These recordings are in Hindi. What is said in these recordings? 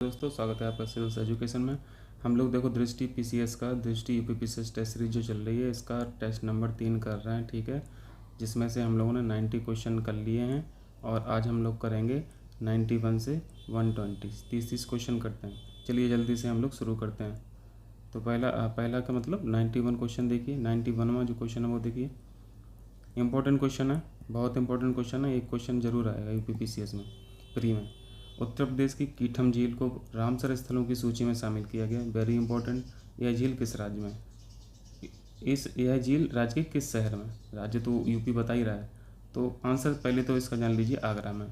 दोस्तों, स्वागत है आपका सिविल्स एजुकेशन में। हम लोग देखो दृष्टि पीसीएस का दृष्टि यूपी पीसीएस टेस्ट सीरीज जो चल रही है, इसका टेस्ट नंबर 3 कर रहे हैं। ठीक है, जिसमें से हम लोगों ने 90 क्वेश्चन कर लिए हैं और आज हम लोग करेंगे 91 से 120 30 क्वेश्चन करते हैं। चलिए जल्दी से हम लोग शुरू करते हैं। तो पहला का मतलब 91 क्वेश्चन देखिए। 91वां जो क्वेश्चन है वो देखिए, इंपॉर्टेंट क्वेश्चन है, बहुत इंपॉर्टेंट क्वेश्चन है। एक क्वेश्चन जरूर आएगा यूपी पीसीएस में प्री में। उत्तर प्रदेश की कीठम झील को रामसर स्थलों की सूची में शामिल किया गया। Very important. यह झील किस राज्य में? यह झील राज्य के किस शहर में? राज्य तो यूपी बता ही रहा है, तो आंसर पहले तो इसका जान लीजिए, आगरा में।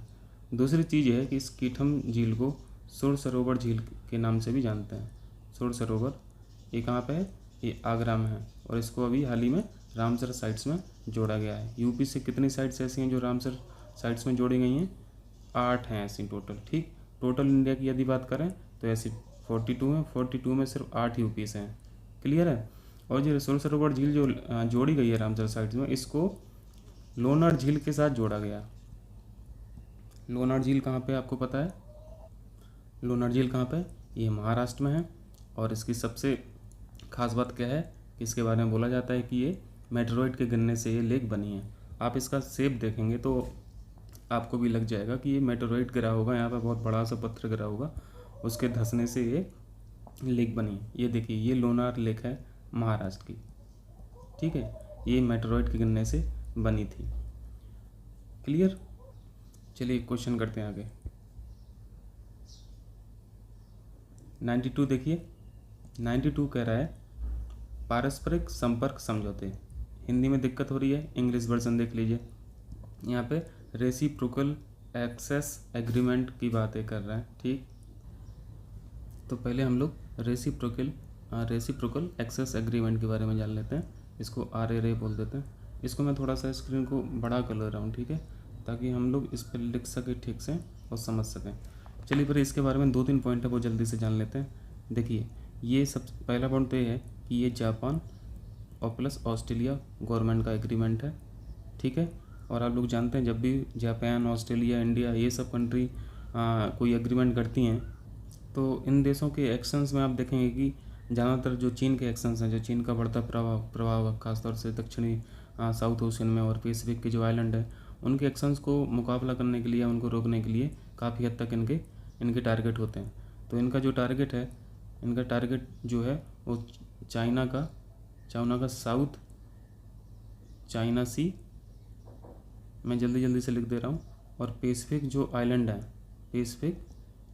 दूसरी चीज़ है कि इस कीठम झील को सुर सरोवर झील के नाम से भी जानते हैं। सुर सरोवर ये कहाँ पे है? ये आगरा में है और इसको अभी हाल ही में रामसर साइट्स में जोड़ा गया है। यूपी से कितनी साइट्स ऐसी हैं जो रामसर साइट्स में जोड़ी गई हैं? 8 हैं ऐसी टोटल। ठीक, टोटल इंडिया की यदि बात करें तो ऐसी 42 हैं। 42 में सिर्फ 8 यूपी से हैं। क्लियर है। और जो सुर सरोवर झील जो जोड़ी गई है रामसर साइट्स में, इसको लोनार झील के साथ जोड़ा गया। लोनार झील कहाँ पे आपको पता है? लोनार झील कहाँ पे? ये महाराष्ट्र में है। और इसकी सबसे खास बात क्या है कि इसके बारे में बोला जाता है कि ये मेटेरोइड के गिरने से ये लेक बनी है। आप इसका शेप देखेंगे तो आपको भी लग जाएगा कि ये मेटेरोइड गिरा होगा, यहाँ पे बहुत बड़ा सा पत्थर गिरा होगा, उसके धंसने से ये लेक बनी है। ये देखिए, ये लोनार लेक है महाराष्ट्र की। ठीक है, ये मेटेरोइड के गिरने से बनी थी। क्लियर। चलिए क्वेश्चन करते हैं आगे। 92 देखिए। 92 कह रहा है पारस्परिक संपर्क समझौते। हिंदी में दिक्कत हो रही है, इंग्लिश वर्जन देख लीजिए। यहाँ पे रेसिप्रोकल एक्सेस एग्रीमेंट की बातें कर रहे हैं। ठीक, तो पहले हम लोग रेसिप्रोकल एक्सेस एग्रीमेंट के बारे में जान लेते हैं। इसको RAA बोल देते हैं। इसको मैं थोड़ा सा स्क्रीन को बड़ा कर ले रहा हूँ, ठीक है, ताकि हम लोग इस पर लिख सकें ठीक से और समझ सकें। चलिए फिर इसके बारे में 2-3 पॉइंट है वो जल्दी से जान लेते हैं। देखिए, ये सब पहला पॉइंट तो ये है कि ये जापान और प्लस ऑस्ट्रेलिया गवर्नमेंट का एग्रीमेंट है। ठीक है, और आप लोग जानते हैं जब भी जापान, ऑस्ट्रेलिया, इंडिया ये सब कंट्री कोई एग्रीमेंट करती हैं तो इन देशों के एक्शंस में आप देखेंगे कि ज़्यादातर जो चीन के एक्शंस हैं, जो चीन का बढ़ता प्रभाव खासतौर से दक्षिणी साउथ ओशियन में और पैसिफिक के जो आइलैंड है, उनके एक्शंस को मुकाबला करने के लिए, उनको रोकने के लिए काफ़ी हद तक इनके टारगेट होते हैं। तो इनका जो टारगेट है, इनका टारगेट जो है वो चाइना का साउथ चाइना सी, मैं जल्दी से लिख दे रहा हूँ, और पैसिफिक जो आइलैंड है, पैसिफिक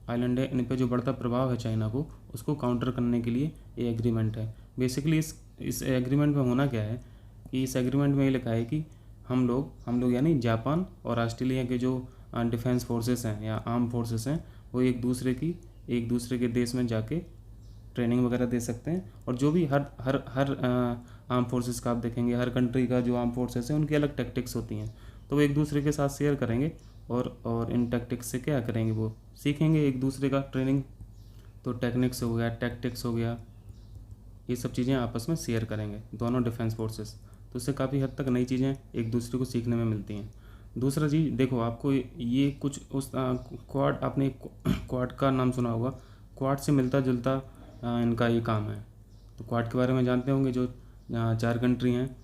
आइलैंड है, इन पे जो बढ़ता प्रभाव है चाइना को, उसको काउंटर करने के लिए ये एग्रीमेंट है। बेसिकली इस एग्रीमेंट में होना क्या है कि इस एग्रीमेंट में ये लिखा है कि हम लोग यानी जापान और ऑस्ट्रेलिया के जो डिफेंस फोर्सेस हैं या आर्म फोर्सेस हैं, वो एक दूसरे के देश में जाके ट्रेनिंग वगैरह दे सकते हैं। और जो भी हर आर्म फोर्सेस का आप देखेंगे, हर कंट्री का जो आर्म फोर्सेस हैं उनकी अलग टैक्टिक्स होती हैं, तो वो एक दूसरे के साथ शेयर करेंगे और इन टैक्टिक्स से क्या करेंगे, वो सीखेंगे एक दूसरे का ट्रेनिंग। तो टेक्निक्स हो गया, टैक्टिक्स हो गया, ये सब चीज़ें आपस में शेयर करेंगे दोनों डिफेंस फोर्सेस। तो इससे काफ़ी हद तक नई चीज़ें एक दूसरे को सीखने में मिलती हैं। दूसरा चीज़ देखो, आपको ये कुछ उस क्वाड, आपने क्वाड का नाम सुना होगा, क्वाड से मिलता जुलता इनका ये काम है। तो क्वाड के बारे में जानते होंगे, जो 4 कंट्री हैं,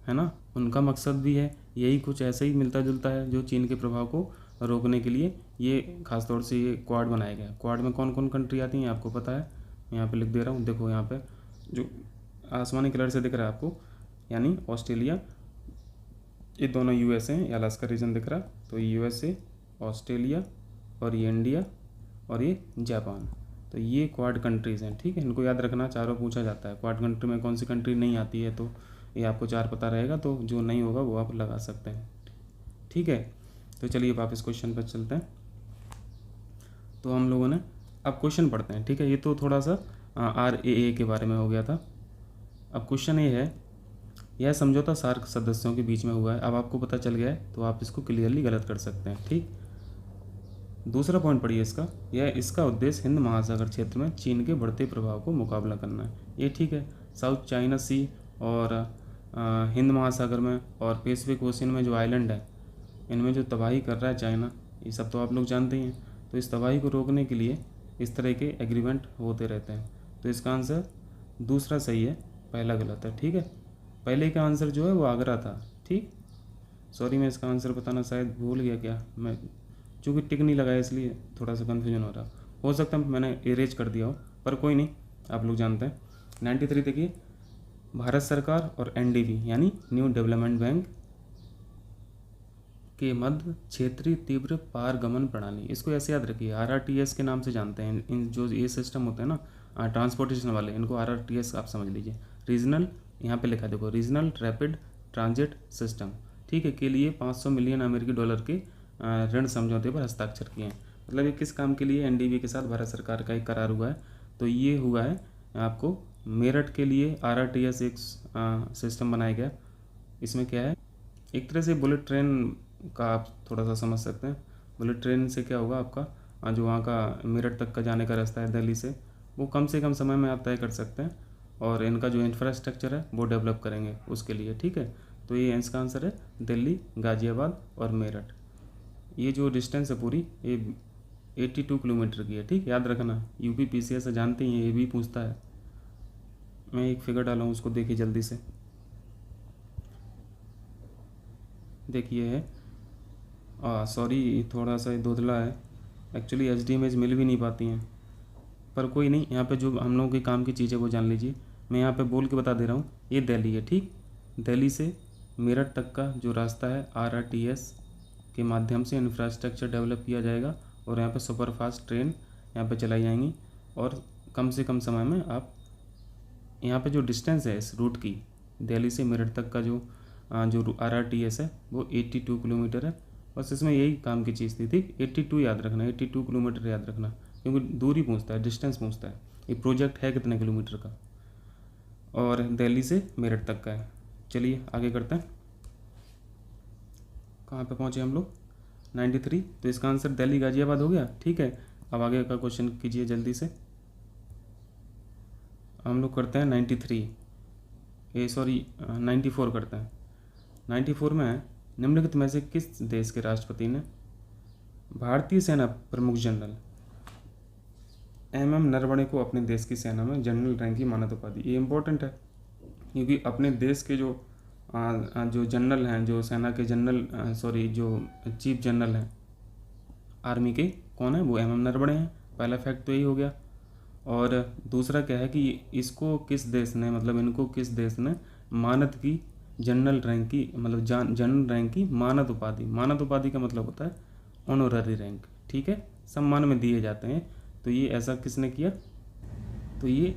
है ना, उनका मकसद भी है यही कुछ ऐसे ही मिलता जुलता है, जो चीन के प्रभाव को रोकने के लिए ये खासतौर से ये क्वाड बनाया गया। क्वाड में कौन कौन कंट्री आती हैं आपको पता है? मैं यहाँ पे लिख दे रहा हूँ। देखो यहाँ पे जो आसमानी कलर से दिख रहा है आपको, यानी ऑस्ट्रेलिया, ये दोनों USA हैं, या अलास्का रीजन दिख रहा, तो USA, ऑस्ट्रेलिया, और ये इंडिया, और ये जापान। तो ये क्वाड कंट्रीज़ हैं। ठीक है, इनको याद रखना, चारों पूछा जाता है। क्वाड कंट्री में कौन सी कंट्री नहीं आती है, तो ये आपको 4 पता रहेगा, तो जो नहीं होगा वो आप लगा सकते हैं। ठीक है, तो चलिए वापस क्वेश्चन पर चलते हैं। तो हम लोगों ने अब क्वेश्चन पढ़ते हैं। ठीक है, ये तो थोड़ा सा RAA के बारे में हो गया था। अब क्वेश्चन ये है, यह समझौता सार्क सदस्यों के बीच में हुआ है। अब आपको पता चल गया है तो आप इसको क्लियरली गलत कर सकते हैं। ठीक, दूसरा पॉइंट पढ़िए इसका उद्देश्य हिंद महासागर क्षेत्र में चीन के बढ़ते प्रभाव को मुकाबला करना है। ये ठीक है, साउथ चाइना सी और हिंद महासागर में और पैसिफिक ओशियन में जो आइलैंड है, इनमें जो तबाही कर रहा है चाइना, ये सब तो आप लोग जानते ही हैं। तो इस तबाही को रोकने के लिए इस तरह के एग्रीमेंट होते रहते हैं। तो इसका आंसर दूसरा सही है, पहला गलत है। ठीक है, पहले का आंसर जो है वो आगरा था। ठीक, सॉरी मैं इसका आंसर बताना शायद भूल गया क्या, मैं चूँकि टिक नहीं लगाया इसलिए थोड़ा सा कन्फ्यूजन हो रहा। हो सकता है मैंने इरेज कर दिया हो, पर कोई नहीं, आप लोग जानते हैं। 93 देखिए, भारत सरकार और एनडीबी यानी न्यू डेवलपमेंट बैंक के मध्य क्षेत्रीय तीव्र पारगमन प्रणाली, इसको ऐसे याद रखिए, आरआरटीएस के नाम से जानते हैं। इन जो ये सिस्टम होते हैं ना ट्रांसपोर्टेशन वाले, इनको आरआरटीएस आप समझ लीजिए। रीजनल, यहाँ पे लिखा देखो, रीजनल रैपिड ट्रांजिट सिस्टम, ठीक है, के लिए 500 मिलियन अमेरिकी डॉलर के ऋण समझौते पर हस्ताक्षर किए हैं। मतलब ये किस काम के लिए एनडीबी के साथ भारत सरकार का एक करार हुआ है, तो ये हुआ है आपको मेरठ के लिए आरआरटीएस एक सिस्टम बनाया गया। इसमें क्या है, एक तरह से बुलेट ट्रेन का आप थोड़ा सा समझ सकते हैं। बुलेट ट्रेन से क्या होगा, आपका जो वहाँ का मेरठ तक का जाने का रास्ता है दिल्ली से, वो कम से कम समय में आप तय कर सकते हैं, और इनका जो इंफ्रास्ट्रक्चर है वो डेवलप करेंगे उसके लिए। ठीक है, तो ये इसका आंसर है दिल्ली, गाज़ियाबाद और मेरठ। ये जो डिस्टेंस है पूरी, ये 82 किलोमीटर की है। ठीक, याद रखना, यूपी पीसीएस से जानते ही हैं, ये भी पूछता है। मैं एक फिगर डाला हूँ, उसको देखिए जल्दी से। देखिए है, सॉरी थोड़ा सा धुंधला है, एक्चुअली एचडी इमेज मिल भी नहीं पाती हैं, पर कोई नहीं, यहाँ पे जो हम लोगों के काम की चीज़ है वो जान लीजिए। मैं यहाँ पे बोल के बता दे रहा हूँ, ये दिल्ली है। ठीक, दिल्ली से मेरठ तक का जो रास्ता है आरआरटीएस के माध्यम से इंफ्रास्ट्रक्चर डेवलप किया जाएगा, और यहाँ पे सुपरफास्ट ट्रेन यहाँ पे चलाई जाएंगी, और कम से कम समय में आप यहाँ पे जो डिस्टेंस है इस रूट की, दिल्ली से मेरठ तक का जो आरआरटीएस है वो 82 किलोमीटर है। बस इसमें यही काम की चीज़ थी। ठीक, 82 याद रखना, 82 किलोमीटर याद रखना, क्योंकि दूरी पूछता है, डिस्टेंस पूछता है, ये प्रोजेक्ट है कितने किलोमीटर का, और दिल्ली से मेरठ तक का है। चलिए आगे करते हैं, कहाँ पे पहुँचे हम लोग, 93। तो इसका आंसर दिल्ली गाज़ियाबाद हो गया। ठीक है, अब आगे का क्वेश्चन कीजिए जल्दी से। हम लोग करते हैं 94 करते हैं। 94 में निम्नलिखित में से किस देश के राष्ट्रपति ने भारतीय सेना प्रमुख जनरल एमएम नरवणे को अपने देश की सेना में जनरल रैंक की मान्यता उपाधि? ये इम्पोर्टेंट है, क्योंकि अपने देश के जो जनरल हैं, जो सेना के जनरल जो चीफ जनरल हैं आर्मी के, कौन है, वो एमएम नरवणे हैं। पहला फैक्ट तो यही हो गया। और दूसरा क्या है कि इसको किस देश ने, मतलब इनको किस देश ने मानद की जनरल रैंक की, मतलब जनरल रैंक की मानद उपाधि, मानद उपाधि का मतलब होता है ऑनररी रैंक। ठीक है, सम्मान में दिए जाते हैं। तो ये ऐसा किसने किया, तो ये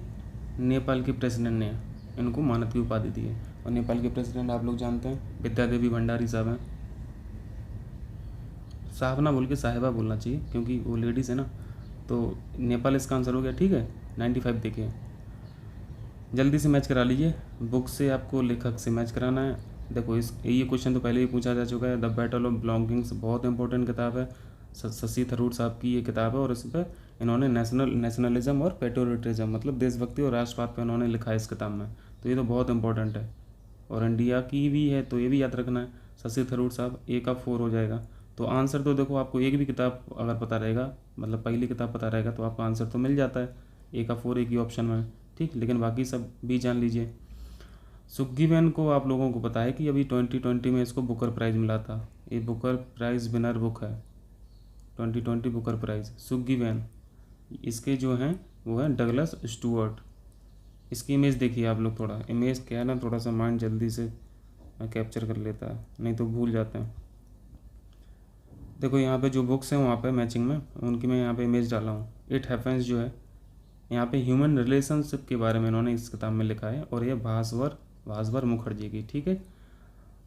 नेपाल के प्रेसिडेंट ने इनको मानद की उपाधि दी है। और नेपाल के प्रेसिडेंट आप लोग जानते हैं, विद्या देवी भंडारी साहब हैं। साहब ना बोल के साहिबा बोलना चाहिए, क्योंकि वो लेडीज़ है ना। तो नेपाल इसका आंसर हो गया। ठीक है, 95 देखिए, जल्दी से मैच करा लीजिए, बुक से आपको लेखक से मैच कराना है। देखो ये क्वेश्चन तो पहले ही पूछा जा चुका है। द बैटल ऑफ बिलोंगिंग्स बहुत इंपॉर्टेंट किताब है, शशि थरूर साहब की ये किताब है, और इस पर इन्होंने नेशनलिज्म और पेट्रियोटिज्म, मतलब देशभक्ति और राष्ट्रवाद पर इन्होंने लिखा है इस किताब में। तो ये तो बहुत इंपॉर्टेंट है, और इंडिया की भी है, तो ये भी याद रखना है। शशि थरूर साहब, A का 4 हो जाएगा। तो आंसर तो देखो, आपको एक भी किताब अगर पता रहेगा, मतलब पहली किताब पता रहेगा, तो आपका आंसर तो मिल जाता है। A का 4 एक ही ऑप्शन में। ठीक, लेकिन बाकी सब भी जान लीजिए। सुग्गीवैन को आप लोगों को पता है कि अभी 2020 में इसको बुकर प्राइज़ मिला था। ये बुकर प्राइज़ विनर बुक है, 2020 बुकर प्राइज़। सुग्गीवैन, इसके जो हैं वो हैं डगलस स्टुअर्ट। इसकी इमेज देखिए आप लोग, थोड़ा इमेज क्या है ना, थोड़ा सा माइंड जल्दी से कैप्चर कर लेता है, नहीं तो भूल जाते हैं। देखो यहाँ पे जो बुक्स हैं वहाँ पे मैचिंग में उनकी मैं यहाँ पे इमेज डाला हूँ। इट हैपेंस जो है यहाँ पे ह्यूमन रिलेशनशिप के बारे में इन्होंने इस किताब में लिखा है, और ये भास्वर मुखर्जी की। ठीक है,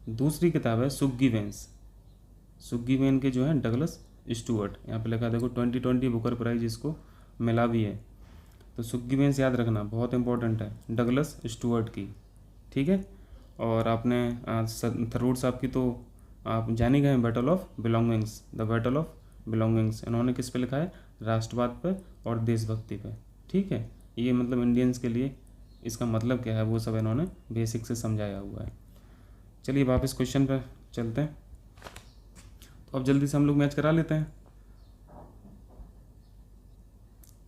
दूसरी किताब है सुग्गीवेन्स, सुग्गीवेन के जो है डगलस स्टुअर्ट, यहाँ पे लिखा देखो 2020 बुकर प्राइज इसको मिला भी है। तो सुग्गीवेन्स याद रखना, बहुत इंपॉर्टेंट है, डगलस स्टुअर्ट की। ठीक है, और आपने थरूर साहब की तो आप जानी गए, battle of belongings, the battle of belongings इन्होंने किस पे लिखा है, राष्ट्रवाद पे और देशभक्ति पे। ठीक है, ये मतलब इंडियंस के लिए इसका मतलब क्या है वो सब इन्होंने बेसिक से समझाया हुआ है। चलिए वापस क्वेश्चन पे चलते हैं। तो अब जल्दी से हम लोग मैच करा लेते हैं।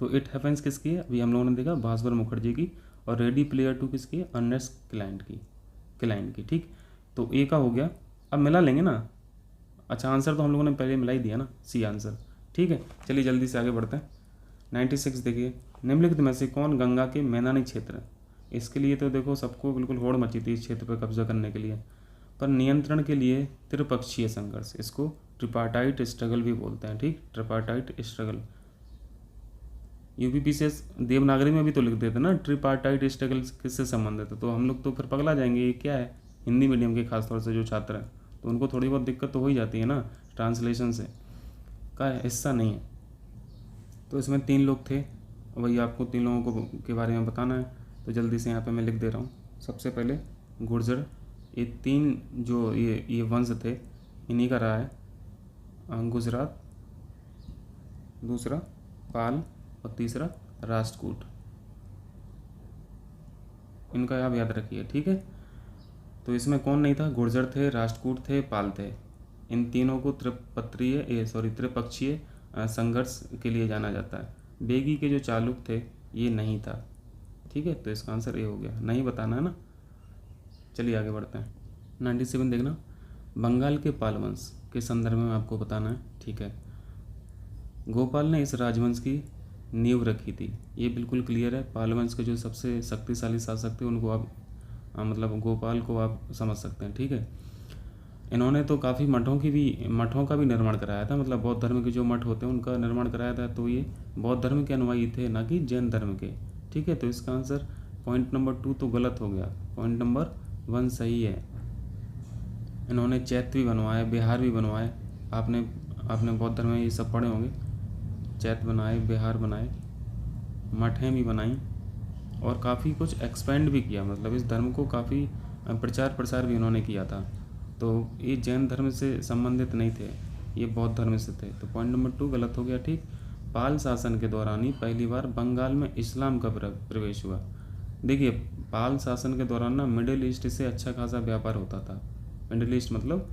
तो इट हैपेंस किसकी है, अभी हम लोगों ने देखा भास्कर मुखर्जी की, और रेडी प्लेयर 2 किसकी है, अर्नेस्ट क्लाइन की। ठीक, तो ए का हो गया। अब मिला लेंगे ना, अच्छा आंसर तो हम लोगों ने पहले मिला ही दिया ना, सी आंसर। ठीक है, चलिए जल्दी से आगे बढ़ते हैं। 96 देखिए, निम्नलिखित में से कौन गंगा के मैदानी क्षेत्र है। इसके लिए तो देखो सबको बिल्कुल होड़ मची थी इस क्षेत्र पर कब्जा करने के लिए, पर नियंत्रण के लिए त्रिपक्षीय संघर्ष, इसको ट्रिपार्टाइट स्ट्रगल भी बोलते हैं। ठीक, ट्रिपार्टाइट स्ट्रगल, यूपीपीसीएस देवनागरी में भी तो लिख देते ना ट्रिपार्टाइट स्ट्रगल किससे संबंधित है, तो हम लोग तो फिर पगला जाएंगे, ये क्या है, हिंदी मीडियम के खासतौर से जो छात्र हैं तो उनको थोड़ी बहुत दिक्कत तो हो ही जाती है ना ट्रांसलेशन से, का हिस्सा नहीं है। तो इसमें 3 लोग थे, वही आपको 3 लोगों को के बारे में बताना है, तो जल्दी से यहाँ पे मैं लिख दे रहा हूँ। सबसे पहले गुर्जर, ये 3 जो ये वंश थे इन्हीं का रहा है गुजरात, दूसरा पाल और तीसरा राष्ट्रकूट, इनका आप याद रखिए। ठीक है, तो इसमें कौन नहीं था, गुर्जर थे, राष्ट्रकूट थे, पाल थे। इन तीनों को त्रिपक्षीय संघर्ष के लिए जाना जाता है। बेगी के जो चालुक थे ये नहीं था। ठीक है, तो इसका आंसर ए हो गया, नहीं बताना है ना। चलिए आगे बढ़ते हैं। 97 देखना, बंगाल के पाल वंश के संदर्भ में आपको बताना है। ठीक है, गोपाल ने इस राजवंश की नींव रखी थी, ये बिल्कुल क्लियर है। पाल वंश के जो सबसे शक्तिशाली शासक थे उनको आप मतलब गोपाल को आप समझ सकते हैं। ठीक है, इन्होंने तो काफ़ी मठों का भी निर्माण कराया था, मतलब बौद्ध धर्म के जो मठ होते हैं उनका निर्माण कराया था, तो ये बौद्ध धर्म के अनुयायी थे, ना कि जैन धर्म के। ठीक है, तो इसका आंसर पॉइंट नंबर 2 तो गलत हो गया, पॉइंट नंबर 1 सही है। इन्होंने चैत्य भी बनवाए, बिहार भी बनवाए, आपने बौद्ध धर्म में ये सब पढ़े होंगे, चैत्य बनाए, बिहार बनाए, मठें भी बनाई, और काफ़ी कुछ एक्सपेंड भी किया, मतलब इस धर्म को काफ़ी प्रचार प्रसार भी उन्होंने किया था। तो ये जैन धर्म से संबंधित नहीं थे, ये बौद्ध धर्म से थे, तो पॉइंट नंबर 2 गलत हो गया। ठीक, पाल शासन के दौरान ही पहली बार बंगाल में इस्लाम का प्रवेश हुआ। देखिए, पाल शासन के दौरान ना मिडिल ईस्ट से अच्छा खासा व्यापार होता था। मिडिल ईस्ट मतलब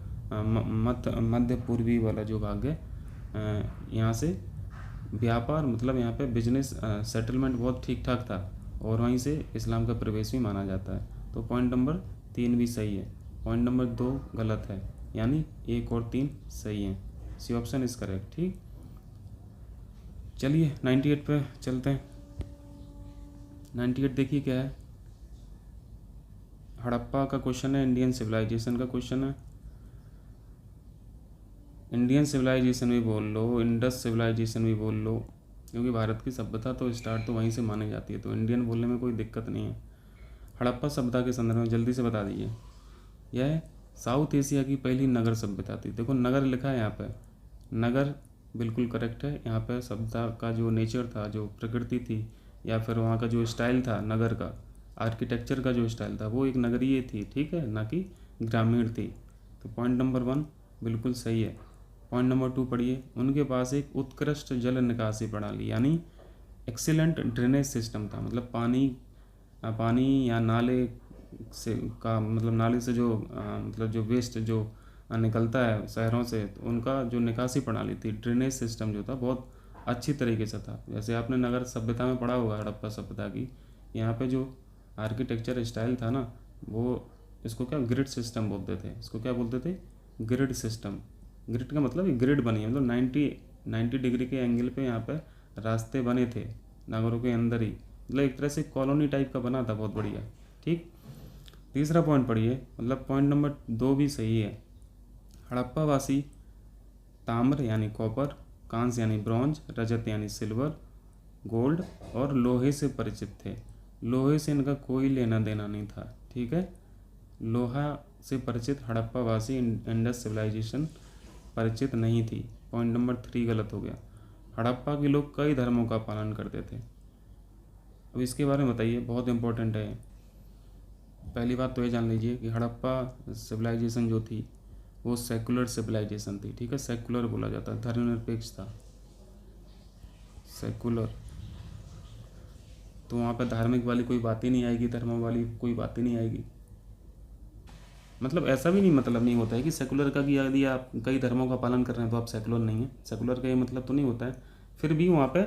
मध्य पूर्वी वाला जो भाग है, यहाँ से व्यापार मतलब यहाँ पे बिजनेस सेटलमेंट बहुत ठीक ठाक था, और वहीं से इस्लाम का प्रवेश भी माना जाता है। तो पॉइंट नंबर 3 भी सही है, पॉइंट नंबर 2 गलत है, यानी 1 और 3 सही हैं। C option is correct. ठीक, चलिए 98 पे चलते हैं। 98 देखिए क्या है, हड़प्पा का क्वेश्चन है, इंडियन सिविलाइजेशन का क्वेश्चन है। इंडियन सिविलाइजेशन भी बोल लो, इंडस सिविलाइजेशन भी बोल लो, क्योंकि भारत की सभ्यता तो स्टार्ट तो वहीं से मानी जाती है, तो इंडियन बोलने में कोई दिक्कत नहीं है। हड़प्पा सभ्यता के संदर्भ में जल्दी से बता दीजिए। यह साउथ एशिया की पहली नगर सभ्यता थी। देखो नगर लिखा है यहाँ पे, नगर बिल्कुल करेक्ट है। यहाँ पे सभ्यता का जो नेचर था, जो प्रकृति थी, या फिर वहाँ का जो स्टाइल था नगर का, आर्किटेक्चर का जो स्टाइल था, वो एक नगरीय थी। ठीक है, ना कि ग्रामीण थी। तो पॉइंट नंबर 1 बिल्कुल सही है। पॉइंट नंबर 2 पढ़िए, उनके पास एक उत्कृष्ट जल निकासी प्रणाली यानी एक्सीलेंट ड्रेनेज सिस्टम था, मतलब पानी या नाले से का मतलब नाले से जो मतलब जो वेस्ट जो निकलता है शहरों से, तो उनका जो निकासी प्रणाली थी, ड्रेनेज सिस्टम जो था, बहुत अच्छी तरीके से था। जैसे आपने नगर सभ्यता में पढ़ा होगा हड़प्पा सभ्यता की, यहाँ पे जो आर्किटेक्चर स्टाइल था ना, वो इसको क्या ग्रिड सिस्टम बोलते थे, इसको क्या बोलते थे, ग्रिड सिस्टम। ग्रिड का मतलब ग्रिड बनी है, मतलब 90 डिग्री के एंगल पे यहाँ पे रास्ते बने थे नगरों के अंदर ही, मतलब एक तरह से कॉलोनी टाइप का बना था, बहुत बढ़िया। ठीक, तीसरा पॉइंट पढ़िए, मतलब पॉइंट नंबर 2 भी सही है। हड़प्पावासी ताम्र यानी कॉपर, कांस्य यानी ब्रॉन्ज, रजत यानी सिल्वर, गोल्ड और लोहे से परिचित थे। लोहे से इनका कोई लेना देना नहीं था। ठीक है, लोहा से परिचित हड़प्पावासी इंडस सिविलाइजेशन परिचित नहीं थी। पॉइंट नंबर 3 गलत हो गया। हड़प्पा के लोग कई धर्मों का पालन करते थे। अब इसके बारे में बताइए, बहुत इंपॉर्टेंट है। पहली बात तो ये जान लीजिए कि हड़प्पा सिविलाइजेशन जो थी वो सेकुलर सिविलाइजेशन थी। ठीक है, सेकुलर बोला जाता है, धर्मनिरपेक्ष था, सेकुलर। तो वहाँ पर धार्मिक वाली कोई बात ही नहीं आएगी, धर्म वाली कोई बात ही नहीं आएगी। मतलब ऐसा भी नहीं मतलब नहीं होता है कि सेकुलर का कि यदि आप कई धर्मों का पालन कर रहे हैं तो आप सेकुलर नहीं हैं, सेकुलर का ये मतलब तो नहीं होता है। फिर भी वहाँ पे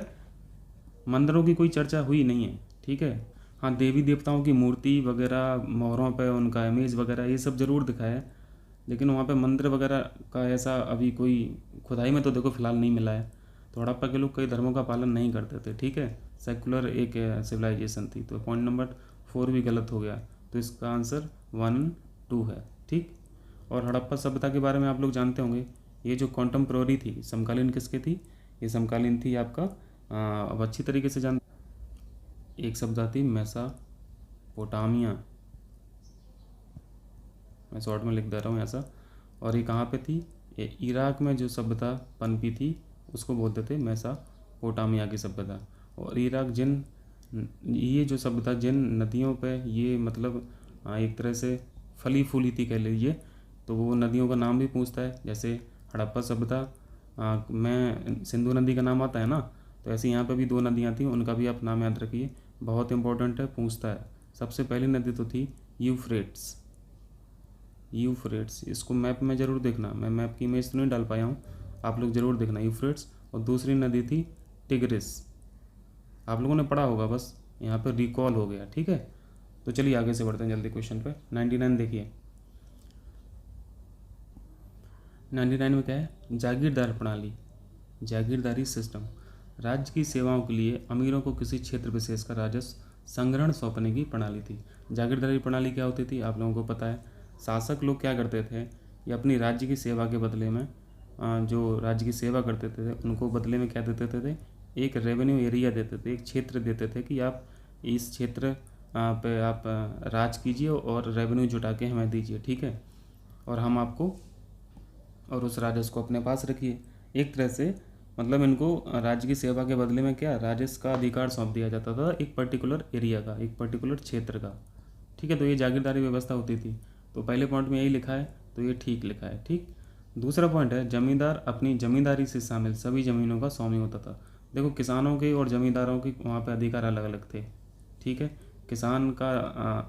मंदिरों की कोई चर्चा हुई नहीं है, ठीक है। हाँ, देवी देवताओं की मूर्ति वगैरह, मोहरों पे उनका इमेज वगैरह ये सब ज़रूर दिखाया है, लेकिन वहाँ पे मंदिर वगैरह का ऐसा अभी कोई खुदाई में तो देखो फिलहाल नहीं मिला है। तो हड़प्पा के लोग कई धर्मों का पालन नहीं करते थे, ठीक है। सेकुलर एक सिविलाइजेशन थी। तो पॉइंट नंबर 4 भी गलत हो गया। तो इसका आंसर 1, 2 है, ठीक। और हड़प्पा सभ्यता के बारे में आप लोग जानते होंगे, ये जो कॉन्टेम्प्रोरी थी, समकालीन किसके थी, ये समकालीन थी आपका अब अच्छी तरीके से जान, एक सभ्यता थी मेसोपोटामिया, मैं शॉर्ट में लिख दे रहा हूँ ऐसा। और ये कहाँ पे थी, ये इराक में जो सभ्यता पनपी थी उसको बोलते थे मेसोपोटामिया की सभ्यता। और इराक जिन, ये जो सभ्यता जिन नदियों पे ये मतलब एक तरह से फली फूली थी कह लीजिए, तो वो नदियों का नाम भी पूछता है। जैसे हड़प्पा सभ्यता में सिंधु नदी का नाम आता है ना, तो ऐसे यहाँ पे भी 2 नदियाँ थी, उनका भी आप नाम याद रखिए, बहुत इंपॉर्टेंट है, पूछता है। सबसे पहली नदी तो थी यूफ्रेट्स, यूफ्रेट्स, इसको मैप में ज़रूर देखना, मैं मैप की इमेज तो नहीं डाल पाया हूँ, आप लोग ज़रूर देखना यूफ्रेट्स। और दूसरी नदी थी टिग्रिस, आप लोगों ने पढ़ा होगा, बस यहाँ पे रिकॉल हो गया, ठीक है। तो चलिए आगे से बढ़ते हैं जल्दी क्वेश्चन पे। 99 देखिए, 99 में क्या है, जागीरदार प्रणाली, जागीरदारी सिस्टम। राज्य की सेवाओं के लिए अमीरों को किसी क्षेत्र विशेष का राजस्व संग्रहण सौंपने की प्रणाली थी। जागीरदारी प्रणाली क्या होती थी, आप लोगों को पता है। शासक लोग क्या करते थे, ये अपनी राज्य की सेवा के बदले में जो राज्य की सेवा करते थे उनको बदले में क्या देते थे, एक रेवेन्यू एरिया देते थे, एक क्षेत्र देते थे कि आप इस क्षेत्र पे आप राज कीजिए और रेवेन्यू जुटा के हमें दीजिए, ठीक है। और हम आपको, और उस राजस्व को अपने पास रखिए। एक तरह से मतलब इनको राज्य की सेवा के बदले में क्या, राजस्व का अधिकार सौंप दिया जाता था, एक पर्टिकुलर एरिया का, एक पर्टिकुलर क्षेत्र का, ठीक है। तो ये जागीरदारी व्यवस्था होती थी। तो पहले पॉइंट में यही लिखा है, तो ये ठीक लिखा है, ठीक। दूसरा पॉइंट है, जमींदार अपनी जमींदारी से शामिल सभी जमीनों का स्वामी होता था। देखो, किसानों के और जमींदारों के वहाँ पे अधिकार अलग अलग थे, ठीक है। किसान का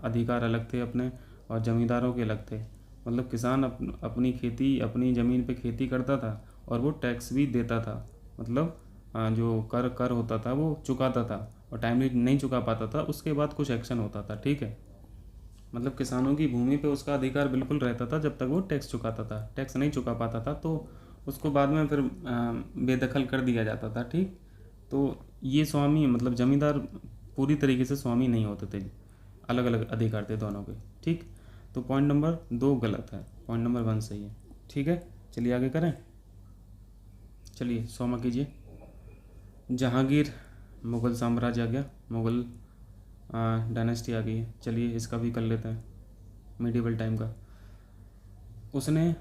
अधिकार अलग थे अपने, और जमींदारों के अलग थे। मतलब किसान अपनी खेती, अपनी ज़मीन पे खेती करता था और वो टैक्स भी देता था, मतलब जो कर होता था वो चुकाता था, और टाइमली नहीं चुका पाता था उसके बाद कुछ एक्शन होता था, ठीक है। मतलब किसानों की भूमि पे उसका अधिकार बिल्कुल रहता था जब तक वो टैक्स चुकाता था, टैक्स नहीं चुका पाता था तो उसको बाद में फिर बेदखल कर दिया जाता था, ठीक। तो ये स्वामी मतलब ज़मींदार पूरी तरीके से स्वामी नहीं होते थे, अलग अलग अधिकार थे दोनों के, ठीक। तो पॉइंट नंबर 2 गलत है, पॉइंट नंबर 1 सही है, ठीक है। चलिए आगे करें, चलिए 100 कीजिए। जहांगीर, मुग़ल साम्राज्य आ गया, मुग़ल डायनेस्टी आ गई है। चलिए इसका भी कर लेते हैं, मिडिवल टाइम का। उसने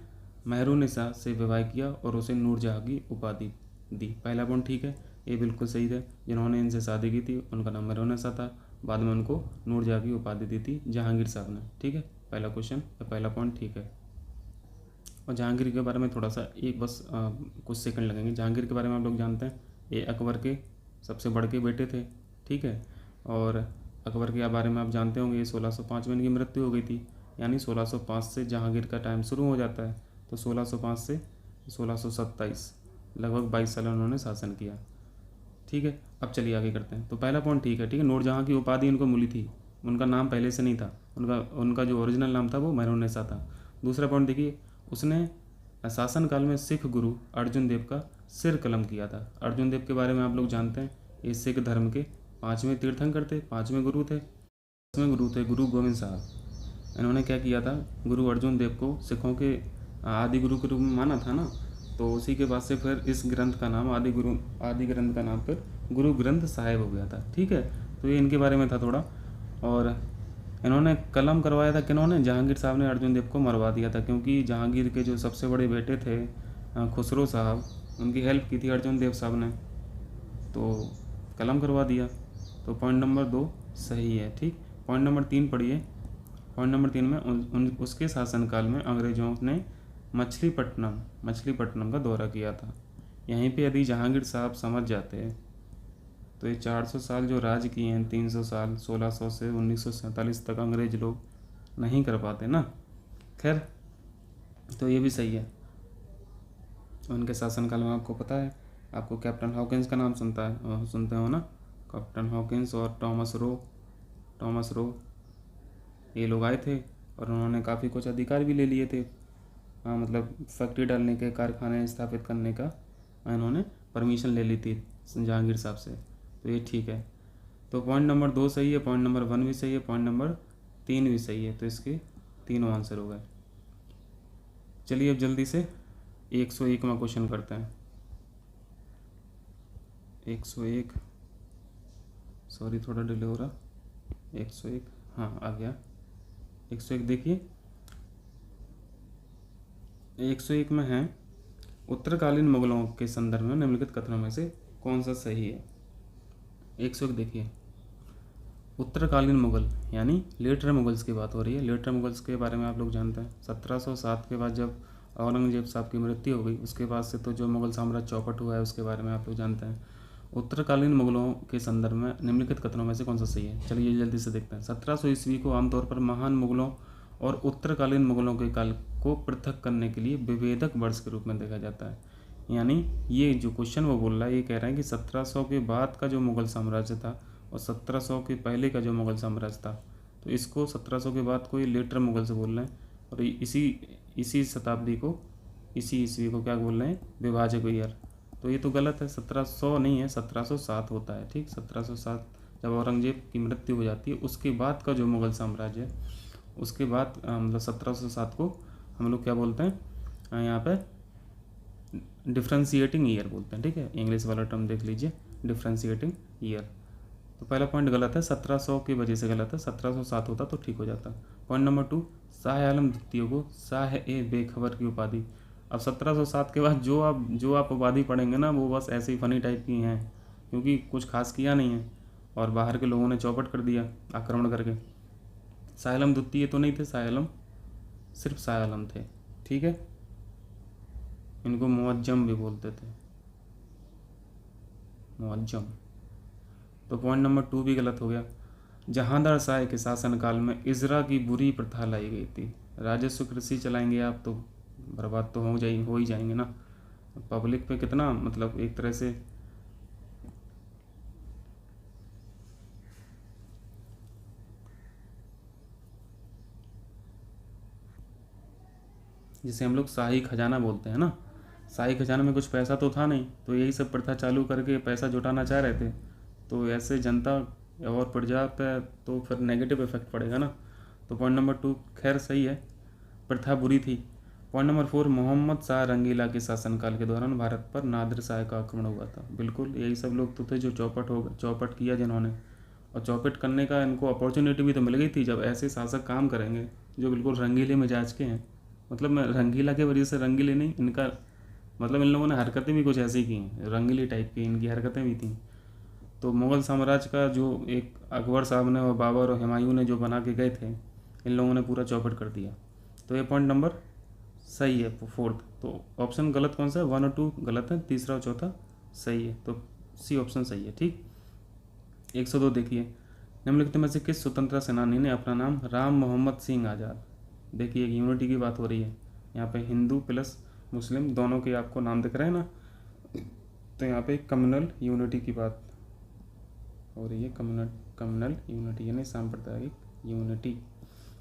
मेहरुन्निसा से विवाह किया और उसे नूरजहाँ की उपाधि दी। पहला पॉइंट ठीक है, ये बिल्कुल सही है। जिन्होंने इनसे शादी की थी उनका नाम मेहरुन्निसा था, बाद में उनको नूरजहाँ की उपाधि दी थी जहांगीर साहब ने, ठीक है। पहला क्वेश्चन या पहला पॉइंट ठीक है। और जहांगीर के बारे में थोड़ा सा एक बस कुछ सेकंड लगेंगे। जहांगीर के बारे में आप लोग जानते हैं, ये अकबर के सबसे बड़े के बेटे थे, ठीक है। और अकबर के बारे में आप जानते होंगे, 1605 में इनकी मृत्यु हो गई थी, यानी 1605 से जहांगीर का टाइम शुरू हो जाता है। तो 1605 से 1627 लगभग 22 साल उन्होंने शासन किया, ठीक है। अब चलिए आगे करते हैं। तो पहला पॉइंट ठीक है, ठीक है। नूरजहाँ की उपाधि इनको मिली थी, उनका नाम पहले से नहीं था, उनका जो ओरिजिनल नाम था वो मेहरुन्निसा था। दूसरा पॉइंट देखिए, उसने शासनकाल में सिख गुरु अर्जुन देव का सिर कलम किया था। अर्जुन देव के बारे में आप लोग जानते हैं, ये सिख धर्म के 5वें तीर्थंकर थे, 5वें गुरु थे। 10वें गुरु थे गुरु गोविंद साहब। इन्होंने क्या किया था, गुरु अर्जुन देव को सिखों के आदि गुरु के रूप में माना था ना, तो उसी के बाद से फिर इस ग्रंथ का नाम आदि ग्रंथ का नाम फिर गुरु ग्रंथ साहिब हो गया था, ठीक है। तो ये इनके बारे में था थोड़ा। और इन्होंने कलम करवाया था किन्होंने, जहांगीर साहब ने अर्जुन देव को मरवा दिया था, क्योंकि जहांगीर के जो सबसे बड़े बेटे थे खुसरो साहब, उनकी हेल्प की थी अर्जुन देव साहब ने, तो कलम करवा दिया। तो पॉइंट नंबर 2 सही है, ठीक। पॉइंट नंबर 3 पढ़िए। पॉइंट नंबर 3 में उसके शासनकाल में अंग्रेजों ने मछलीपट्टनम का दौरा किया था। यहीं पे यदि जहांगीर साहब समझ जाते तो ये 400 साल जो राज किए हैं, 300 साल 1600 से 1947 तक अंग्रेज लोग नहीं कर पाते ना। खैर, तो ये भी सही है। उनके शासनकाल में आपको पता है, आपको कैप्टन हॉकिंस का नाम सुनते हो ना, कैप्टन हॉकिंस और टॉमस रो ये लोग आए थे और उन्होंने काफ़ी कुछ अधिकार भी ले लिए थे। मतलब फैक्ट्री डालने के, कारखाने स्थापित करने का इन्होंने परमिशन ले ली थी जहांगीर साहब से। तो ये ठीक है। तो पॉइंट नंबर 2 सही है, पॉइंट नंबर 1 भी सही है, पॉइंट नंबर 3 भी सही है। तो इसके तीनों आंसर हो गए। चलिए अब जल्दी से 101 में क्वेश्चन करते हैं। 101, सॉरी थोड़ा डिले हो रहा। 101, हाँ आ गया। 101 देखिए, 101 में है उत्तरकालीन मुगलों के संदर्भ में निम्नलिखित कथनों में से कौन सा सही है। 101 देखिए, उत्तरकालीन मुगल यानी लेटर मुगल्स की बात हो रही है। लेटर मुगल्स के बारे में आप लोग जानते हैं 1707 के बाद जब औरंगजेब साहब की मृत्यु हो गई उसके बाद से तो जो मुगल साम्राज्य चौपट हुआ है उसके बारे में आप लोग जानते हैं। उत्तरकालीन मुगलों के संदर्भ में निम्नलिखित कथनों में से कौन सा सही है। चलिए जल्दी से देखते हैं। 1700 ईस्वी को आमतौर पर महान मुगलों और उत्तरकालीन मुगलों के काल को पृथक करने के लिए विभेदक वर्ष के रूप में देखा जाता है। यानी ये जो क्वेश्चन वो बोल रहा है, ये कह रहा है कि 1700 के बाद का जो मुगल साम्राज्य था और 1700 के पहले का जो मुगल साम्राज्य था, तो इसको 1700 के बाद को ये लेटर मुगल से बोल रहे हैं। और इसी शताब्दी को, इसी ईस्वी को क्या बोल रहे हैं, विभाजक ईयर। तो ये तो गलत है, 1700 नहीं है, 1707 होता है। ठीक, 1707 जब औरंगजेब की मृत्यु हो जाती है उसके बाद का जो मुगल साम्राज्य है, उसके बाद मतलब 1707 को हम लोग क्या बोलते हैं, यहाँ पे डिफ्रेंशिएटिंग ईयर बोलते हैं। ठीक है, इंग्लिश वाला टर्म देख लीजिए, डिफ्रेंशिएटिंग ईयर। तो पहला पॉइंट गलत है, 1700 की वजह से गलत है, 1707 होता तो ठीक हो जाता। पॉइंट नंबर 2, शाह आलम द्वितीय को शाह ए बेखबर की उपाधि। अब 1707 के बाद जो आप उपाधि पढ़ेंगे ना वो बस ऐसे ही फनी टाइप की हैं, क्योंकि कुछ खास किया नहीं है और बाहर के लोगों ने चौपट कर दिया आक्रमण करके। शाह आलम द्वितीय तो नहीं थे, शाह आलम सिर्फ शाह आलम थे। ठीक है, इनको मुअज्जम भी बोलते थे, मुअज्जम। तो पॉइंट नंबर 2 भी गलत हो गया। जहांदार शाह के शासनकाल में इजरा की बुरी प्रथा लाई गई थी। राजस्व कृषि चलाएंगे आप तो बर्बाद तो हो ही जाएंगे ना। पब्लिक पे कितना मतलब एक तरह से जिसे हम लोग शाही खजाना बोलते हैं ना, शाही खजाना में कुछ पैसा तो था नहीं, तो यही सब प्रथा चालू करके पैसा जुटाना चाह रहे थे। तो ऐसे जनता और प्रजा पे तो फिर नेगेटिव इफेक्ट पड़ेगा ना। तो पॉइंट नंबर 2 खैर सही है, प्रथा बुरी थी। पॉइंट नंबर 4, मोहम्मद शाह रंगीला के शासनकाल के दौरान भारत पर नादिर शाह का आक्रमण हुआ था। बिल्कुल यही सब लोग तो थे जो चौपट किया जिन्होंने, और चौपट करने का इनको अपॉर्चुनिटी भी तो मिल गई थी जब ऐसे शासक काम करेंगे जो बिल्कुल रंगीले मिजाज के हैं। मतलब मैं रंगीला के वजह से रंगीले नहीं, इनका मतलब इन लोगों ने हरकतें भी कुछ ऐसी की हैं, रंगीली टाइप की इनकी हरकतें भी थी। तो मुग़ल साम्राज्य का जो एक अकबर साहब ने और बाबर और हुमायूं ने जो बना के गए थे, इन लोगों ने पूरा चौपट कर दिया। तो ये पॉइंट नंबर सही है, 4th। तो ऑप्शन गलत कौन सा है, 1 और 2 गलत है, तीसरा और चौथा सही है। तो सी ऑप्शन सही है। ठीक, 102 देखिए, निम्नलिखित में से किस स्वतंत्रता सेनानी ने अपना नाम राम मोहम्मद सिंह आज़ाद। देखिए यूनिटी की बात हो रही है यहाँ पे, हिंदू प्लस मुस्लिम दोनों के आपको नाम दिख रहे हैं ना, तो यहाँ पे कम्युनल यूनिटी की बात हो रही है, कम्युनल यूनिटी यानी सांप्रदायिक यूनिटी।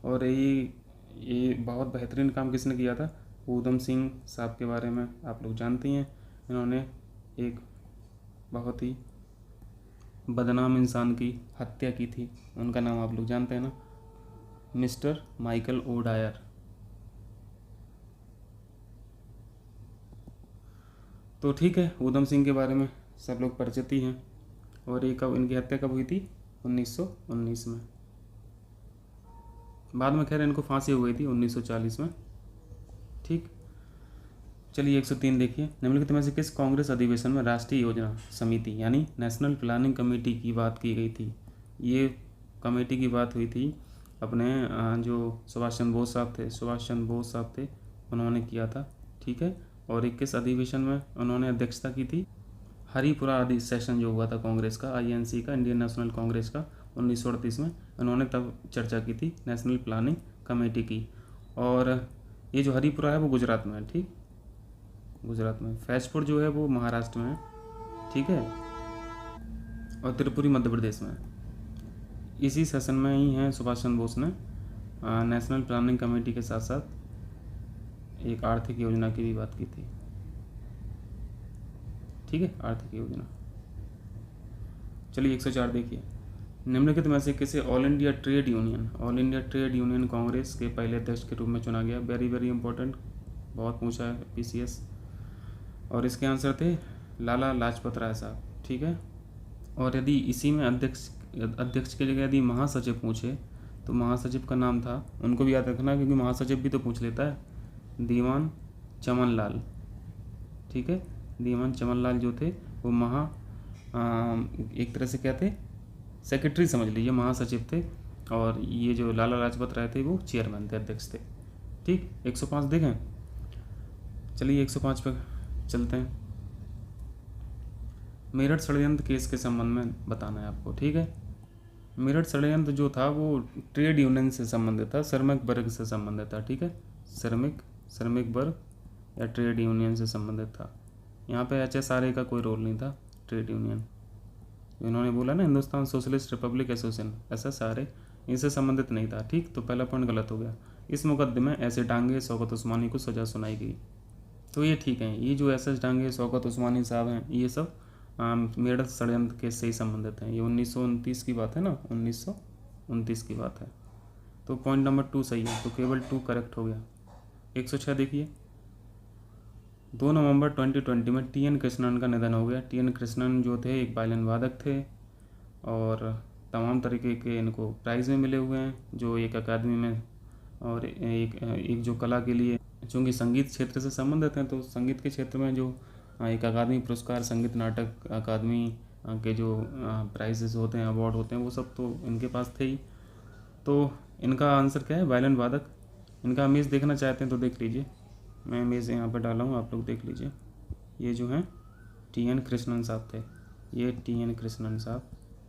और ये बहुत बेहतरीन काम किसने किया था, ऊधम सिंह साहब के बारे में आप लोग जानती हैं। इन्होंने एक बहुत ही बदनाम इंसान की हत्या की थी, उनका नाम आप लोग जानते हैं ना, मिस्टर माइकल ओ डायर। तो ठीक है, ऊधम सिंह के बारे में सब लोग परिचित ही हैं। और ये कब इनकी हत्या कब हुई थी, 1919 में। बाद में खैर इनको फांसी हो गई थी 1940 में। ठीक, चलिए 103 देखिए, निम्नलिखित में से किस कांग्रेस अधिवेशन में राष्ट्रीय योजना समिति यानी नेशनल प्लानिंग कमेटी की बात की गई थी। ये कमेटी की बात हुई थी अपने जो सुभाष चंद्र बोस साहब थे उन्होंने किया था। ठीक है, और 21 अधिवेशन में उन्होंने अध्यक्षता की थी। हरिपुरा सेशन जो हुआ था कांग्रेस का, INC का, इंडियन नेशनल कांग्रेस का, 1938 में उन्होंने तब चर्चा की थी नेशनल प्लानिंग कमेटी की। और ये जो हरिपुरा है वो गुजरात में है। ठीक, गुजरात में। फैजपुर जो है वो महाराष्ट्र में है। ठीक है, और त्रिपुरी मध्य प्रदेश में। इसी सेशन में ही हैं सुभाष चंद्र बोस ने नेशनल प्लानिंग कमेटी के साथ साथ एक आर्थिक योजना की भी बात की थी। ठीक है, आर्थिक योजना। चलिए 104 देखिए, निम्नलिखित में से किसे all India trade union Congress के पहले अध्यक्ष के रूप में चुना गया। वेरी वेरी इंपॉर्टेंट, बहुत पूछा है पीसीएस। और इसके आंसर थे लाला लाजपत राय साहब। ठीक है, और यदि इसी में अध्यक्ष की जगह यदि महासचिव पूछे तो महासचिव का नाम था, उनको भी याद रखना क्योंकि महासचिव भी तो पूछ लेता है, दीवान चमन लाल। ठीक है, दीवान चमन लाल जो थे वो एक तरह से क्या थे, सेक्रेटरी समझ लीजिए, महासचिव थे। और ये जो लाला लाजपत राय थे वो चेयरमैन थे, अध्यक्ष थे। ठीक, 105 देखें। चलिए 105 पे चलते हैं। मेरठ षड्यंत्र केस के संबंध में बताना है आपको। ठीक है, मेरठ षड्यंत्र जो था वो ट्रेड यूनियन से संबंधित था, श्रमिक वर्ग से संबंधित था। ठीक है, श्रमिक वर्ग या ट्रेड यूनियन से संबंधित था। यहाँ पे HSRA का कोई रोल नहीं था, ट्रेड यूनियन इन्होंने बोला ना, Hindustan socialist Republic association, SSRA, इनसे संबंधित नहीं था। ठीक, तो पहला पॉइंट गलत हो गया। इस मुकदमे में ऐसे डांगे शौकत उस्मानी को सजा सुनाई गई, तो ये ठीक है। ये जो SS डांगे शौकत उस्मानी साहब हैं, ये सब मेरठ षड्यंत्र केस से ही संबंधित हैं। ये 1929 की बात है ना, 1929 की बात है। तो पॉइंट नंबर 2 सही है, तो केवल 2 करेक्ट हो गया। 106 देखिए, 2 नवंबर 2020 में TN कृष्णन का निधन हो गया। TN कृष्णन जो थे एक वायलिन वादक थे और तमाम तरीके के इनको प्राइज़ में मिले हुए हैं, जो एक अकादमी में, और एक जो कला के लिए, चूँकि संगीत क्षेत्र से संबंधित हैं तो संगीत के क्षेत्र में जो एक अकादमी पुरस्कार, संगीत नाटक अकादमी के जो प्राइजेस होते हैं, अवार्ड होते हैं, वो सब तो इनके पास थे ही। तो इनका आंसर क्या है, वायलिन वादक। इनका इमेज देखना चाहते हैं तो देख लीजिए, मैं इमेज यहाँ पर डाला हूँ, आप लोग देख लीजिए। ये जो हैं TN कृष्णन साहब थे, ये TN कृष्णन साहब,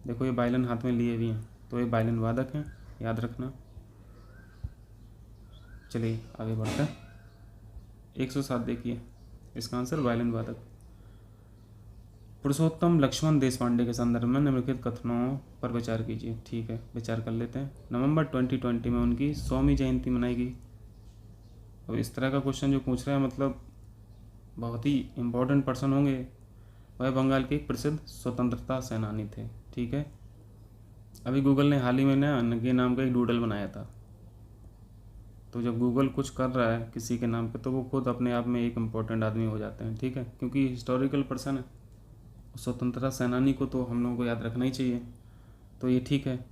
देखो ये वायलिन हाथ में लिए हुए हैं, तो ये वायलिन वादक हैं, याद रखना। चलिए आगे बढ़ते हैं। 107 देखिए, इसका आंसर वायलिन वादक। पुरुषोत्तम लक्ष्मण देशपांडे के संदर्भ में निम्नलिखित कथनों पर विचार कीजिए। ठीक है, विचार कर लेते हैं। नवंबर 2020 में उनकी 100वीं जयंती मनाई गई। अब इस तरह का क्वेश्चन जो पूछ रहे हैं, मतलब बहुत ही इम्पोर्टेंट पर्सन होंगे। वह बंगाल के एक प्रसिद्ध स्वतंत्रता सेनानी थे। ठीक है, अभी गूगल ने हाल ही में ना उनके नाम का एक डूडल बनाया था। तो जब गूगल कुछ कर रहा है किसी के नाम पे, तो वो खुद अपने आप में एक इम्पोर्टेंट आदमी हो जाते हैं। ठीक है, क्योंकि हिस्टोरिकल पर्सन है, स्वतंत्रता सेनानी को तो हम लोगों को याद रखना ही चाहिए, तो ये ठीक है।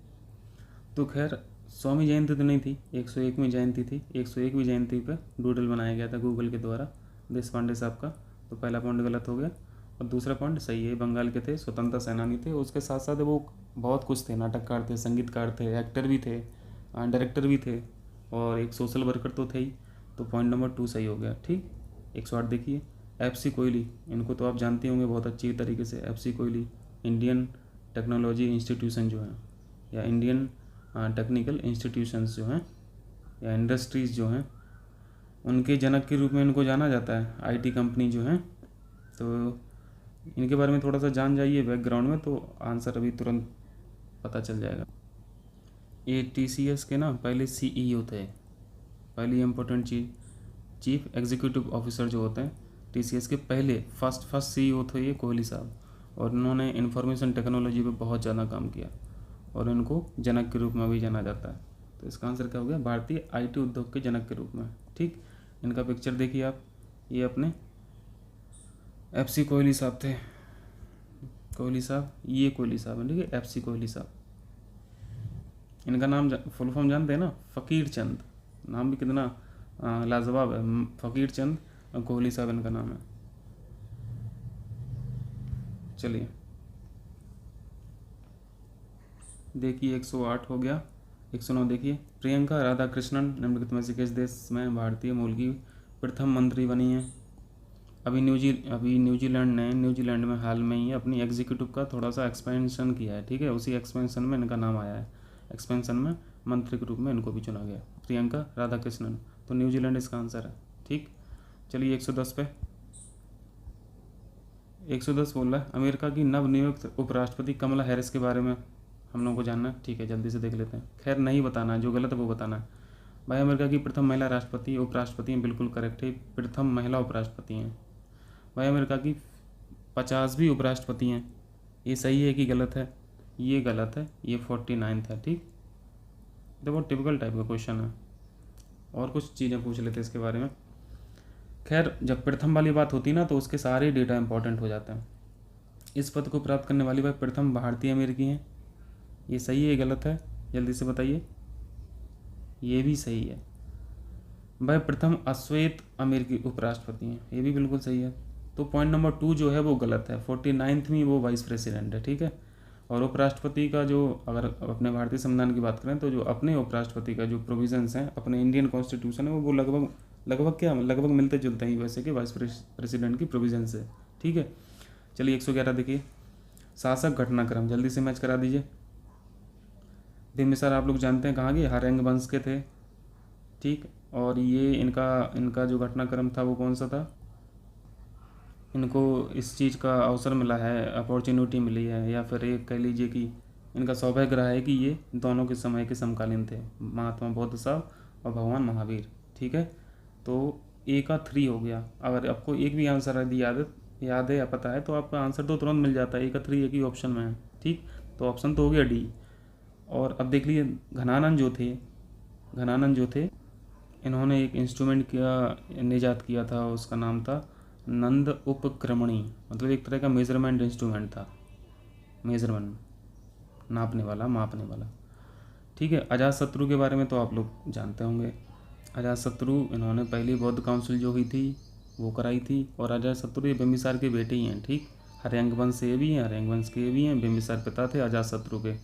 तो खैर 100वीं जयंती तो नहीं थी, 101वीं जयंती थी। 101वीं जयंती पे डूडल बनाया गया था गूगल के द्वारा देशपांडे साहब का। तो पहला पॉइंट गलत हो गया और दूसरा पॉइंट सही है, बंगाल के थे, स्वतंत्रता सेनानी थे। उसके साथ साथ वो बहुत कुछ थे, नाटककार थे, संगीतकार थे, एक्टर भी थे, डायरेक्टर भी थे और एक सोशल वर्कर तो थे ही। तो पॉइंट नंबर 2 सही हो गया। ठीक, 108 देखिए, FC कोहली, इनको तो आप जानते होंगे बहुत अच्छी तरीके से। FC Kohli Indian technology institution जो है, या इंडियन टेक्निकल इंस्टीट्यूशंस जो हैं, या इंडस्ट्रीज़ जो हैं, उनके जनक के रूप में इनको जाना जाता है। IT कंपनी जो हैं, तो इनके बारे में थोड़ा सा जान जाइए बैकग्राउंड में, तो आंसर अभी तुरंत पता चल जाएगा। ये TCS के ना पहले CEO थे। पहली इम्पोर्टेंट चीज़, चीफ एग्जीक्यूटिव ऑफिसर जो होते हैं TCS के पहले फर्स्ट CEO थे ये कोहली साहब, और इन्होंने इंफॉर्मेशन टेक्नोलॉजी पे बहुत ज़्यादा काम किया और इनको जनक के रूप में भी जाना जाता है। तो इसका आंसर क्या हो गया, भारतीय IT उद्योग के जनक के रूप में। ठीक, इनका पिक्चर देखिए आप, ये अपने FC कोहली साहब थे। कोहली साहब, ये कोहली साहब है, ठीक है, FC कोहली साहब। इनका नाम फुल फॉर्म जानते हैं ना, फ़कीर चंद। नाम भी कितना लाजवाब है, फ़कीर चंद कोहली साहब इनका नाम है। चलिए देखिए 108 हो गया। 109 देखिए, प्रियंका राधाकृष्णन निम्नलिखित में से किस देश में भारतीय मूल की प्रथम मंत्री बनी है। अभी न्यूजीलैंड में हाल में ही अपनी एग्जीक्यूटिव का थोड़ा सा एक्सपेंशन किया है। ठीक है, उसी एक्सपेंशन में इनका नाम आया है, एक्सपेंशन में मंत्री के रूप में इनको भी चुना गया, प्रियंका राधाकृष्णन। तो न्यूजीलैंड इसका आंसर है। ठीक, चलिए 110 पे, 110 बोल रहा है अमेरिका की नवनियुक्त उपराष्ट्रपति कमला हैरिस के बारे में हम लोगों को जानना है। ठीक है, जल्दी से देख लेते हैं। खैर नहीं बताना है, जो गलत है वो बताना है। भाई अमेरिका की प्रथम महिला राष्ट्रपति उपराष्ट्रपति हैं, बिल्कुल करेक्ट है, प्रथम महिला उपराष्ट्रपति हैं। भाई अमेरिका की 50वीं उपराष्ट्रपति हैं, ये सही है कि गलत है? ये गलत है, ये 49th है। ठीक, देखो टिपिकल टाइप का क्वेश्चन है। और कुछ चीज़ें पूछ लेते हैं इसके बारे में। खैर जब प्रथम वाली बात होती है ना तो उसके सारे डेटा इंपॉर्टेंट हो जाते हैं। इस पद को प्राप्त करने वाली भाई प्रथम भारतीय अमेरिकी हैं, ये सही है गलत है? जल्दी से बताइए। ये भी सही है। भाई प्रथम अश्वेत अमेरिकी उपराष्ट्रपति हैं, ये भी बिल्कुल सही है। तो पॉइंट नंबर 2 जो है वो गलत है, 49th में वो वाइस प्रेसिडेंट है। ठीक है, और उपराष्ट्रपति का जो अगर अपने भारतीय संविधान की बात करें तो जो अपने उपराष्ट्रपति का जो प्रोविजंस हैं अपने इंडियन कॉन्स्टिट्यूशन है वो लगभग मिलते जुलते हैं वैसे कि वाइस प्रेसिडेंट की प्रोविजन से। ठीक है, चलिए 111 देखिए, शासक घटनाक्रम जल्दी से मैच करा दीजिए। बिम्बिसार आप लोग जानते हैं कहाँ के, हारेंग वंश के थे। ठीक, और ये इनका जो घटनाक्रम था वो कौन सा था? इनको इस चीज़ का अवसर मिला है, अपॉर्चुनिटी मिली है, या फिर एक कह लीजिए कि इनका सौभाग्य रहा है कि ये दोनों के समय के समकालीन थे, महात्मा बुद्ध साहब और भगवान महावीर। ठीक है, तो ए का 3 हो गया। अगर आपको एक भी आंसर यदि याद है या पता है तो आपका आंसर तो तुरंत मिल जाता है। ए का 3 एक ही ऑप्शन में है। ठीक, तो ऑप्शन तो हो गया डी। और अब देख लीजिए घनानंद जो थे इन्होंने एक इंस्ट्रूमेंट किया निजात किया था, उसका नाम था नंद उपक्रमणी, मतलब एक तरह का मेजरमेंट इंस्ट्रूमेंट था, मेजरमेंट मापने वाला। ठीक है, अजातशत्रु के बारे में तो आप लोग जानते होंगे। अजातशत्रु इन्होंने पहली बौद्ध काउंसिल जो हुई थी वो कराई थी, और अजातशत्रु ये बिम्बिसार के बेटे ही हैं। ठीक, हर्यंक वंश से ये भी हैं, हर्यंक वंश के ये भी हैं, बिम्बिसार पिता थे अजातशत्रु के।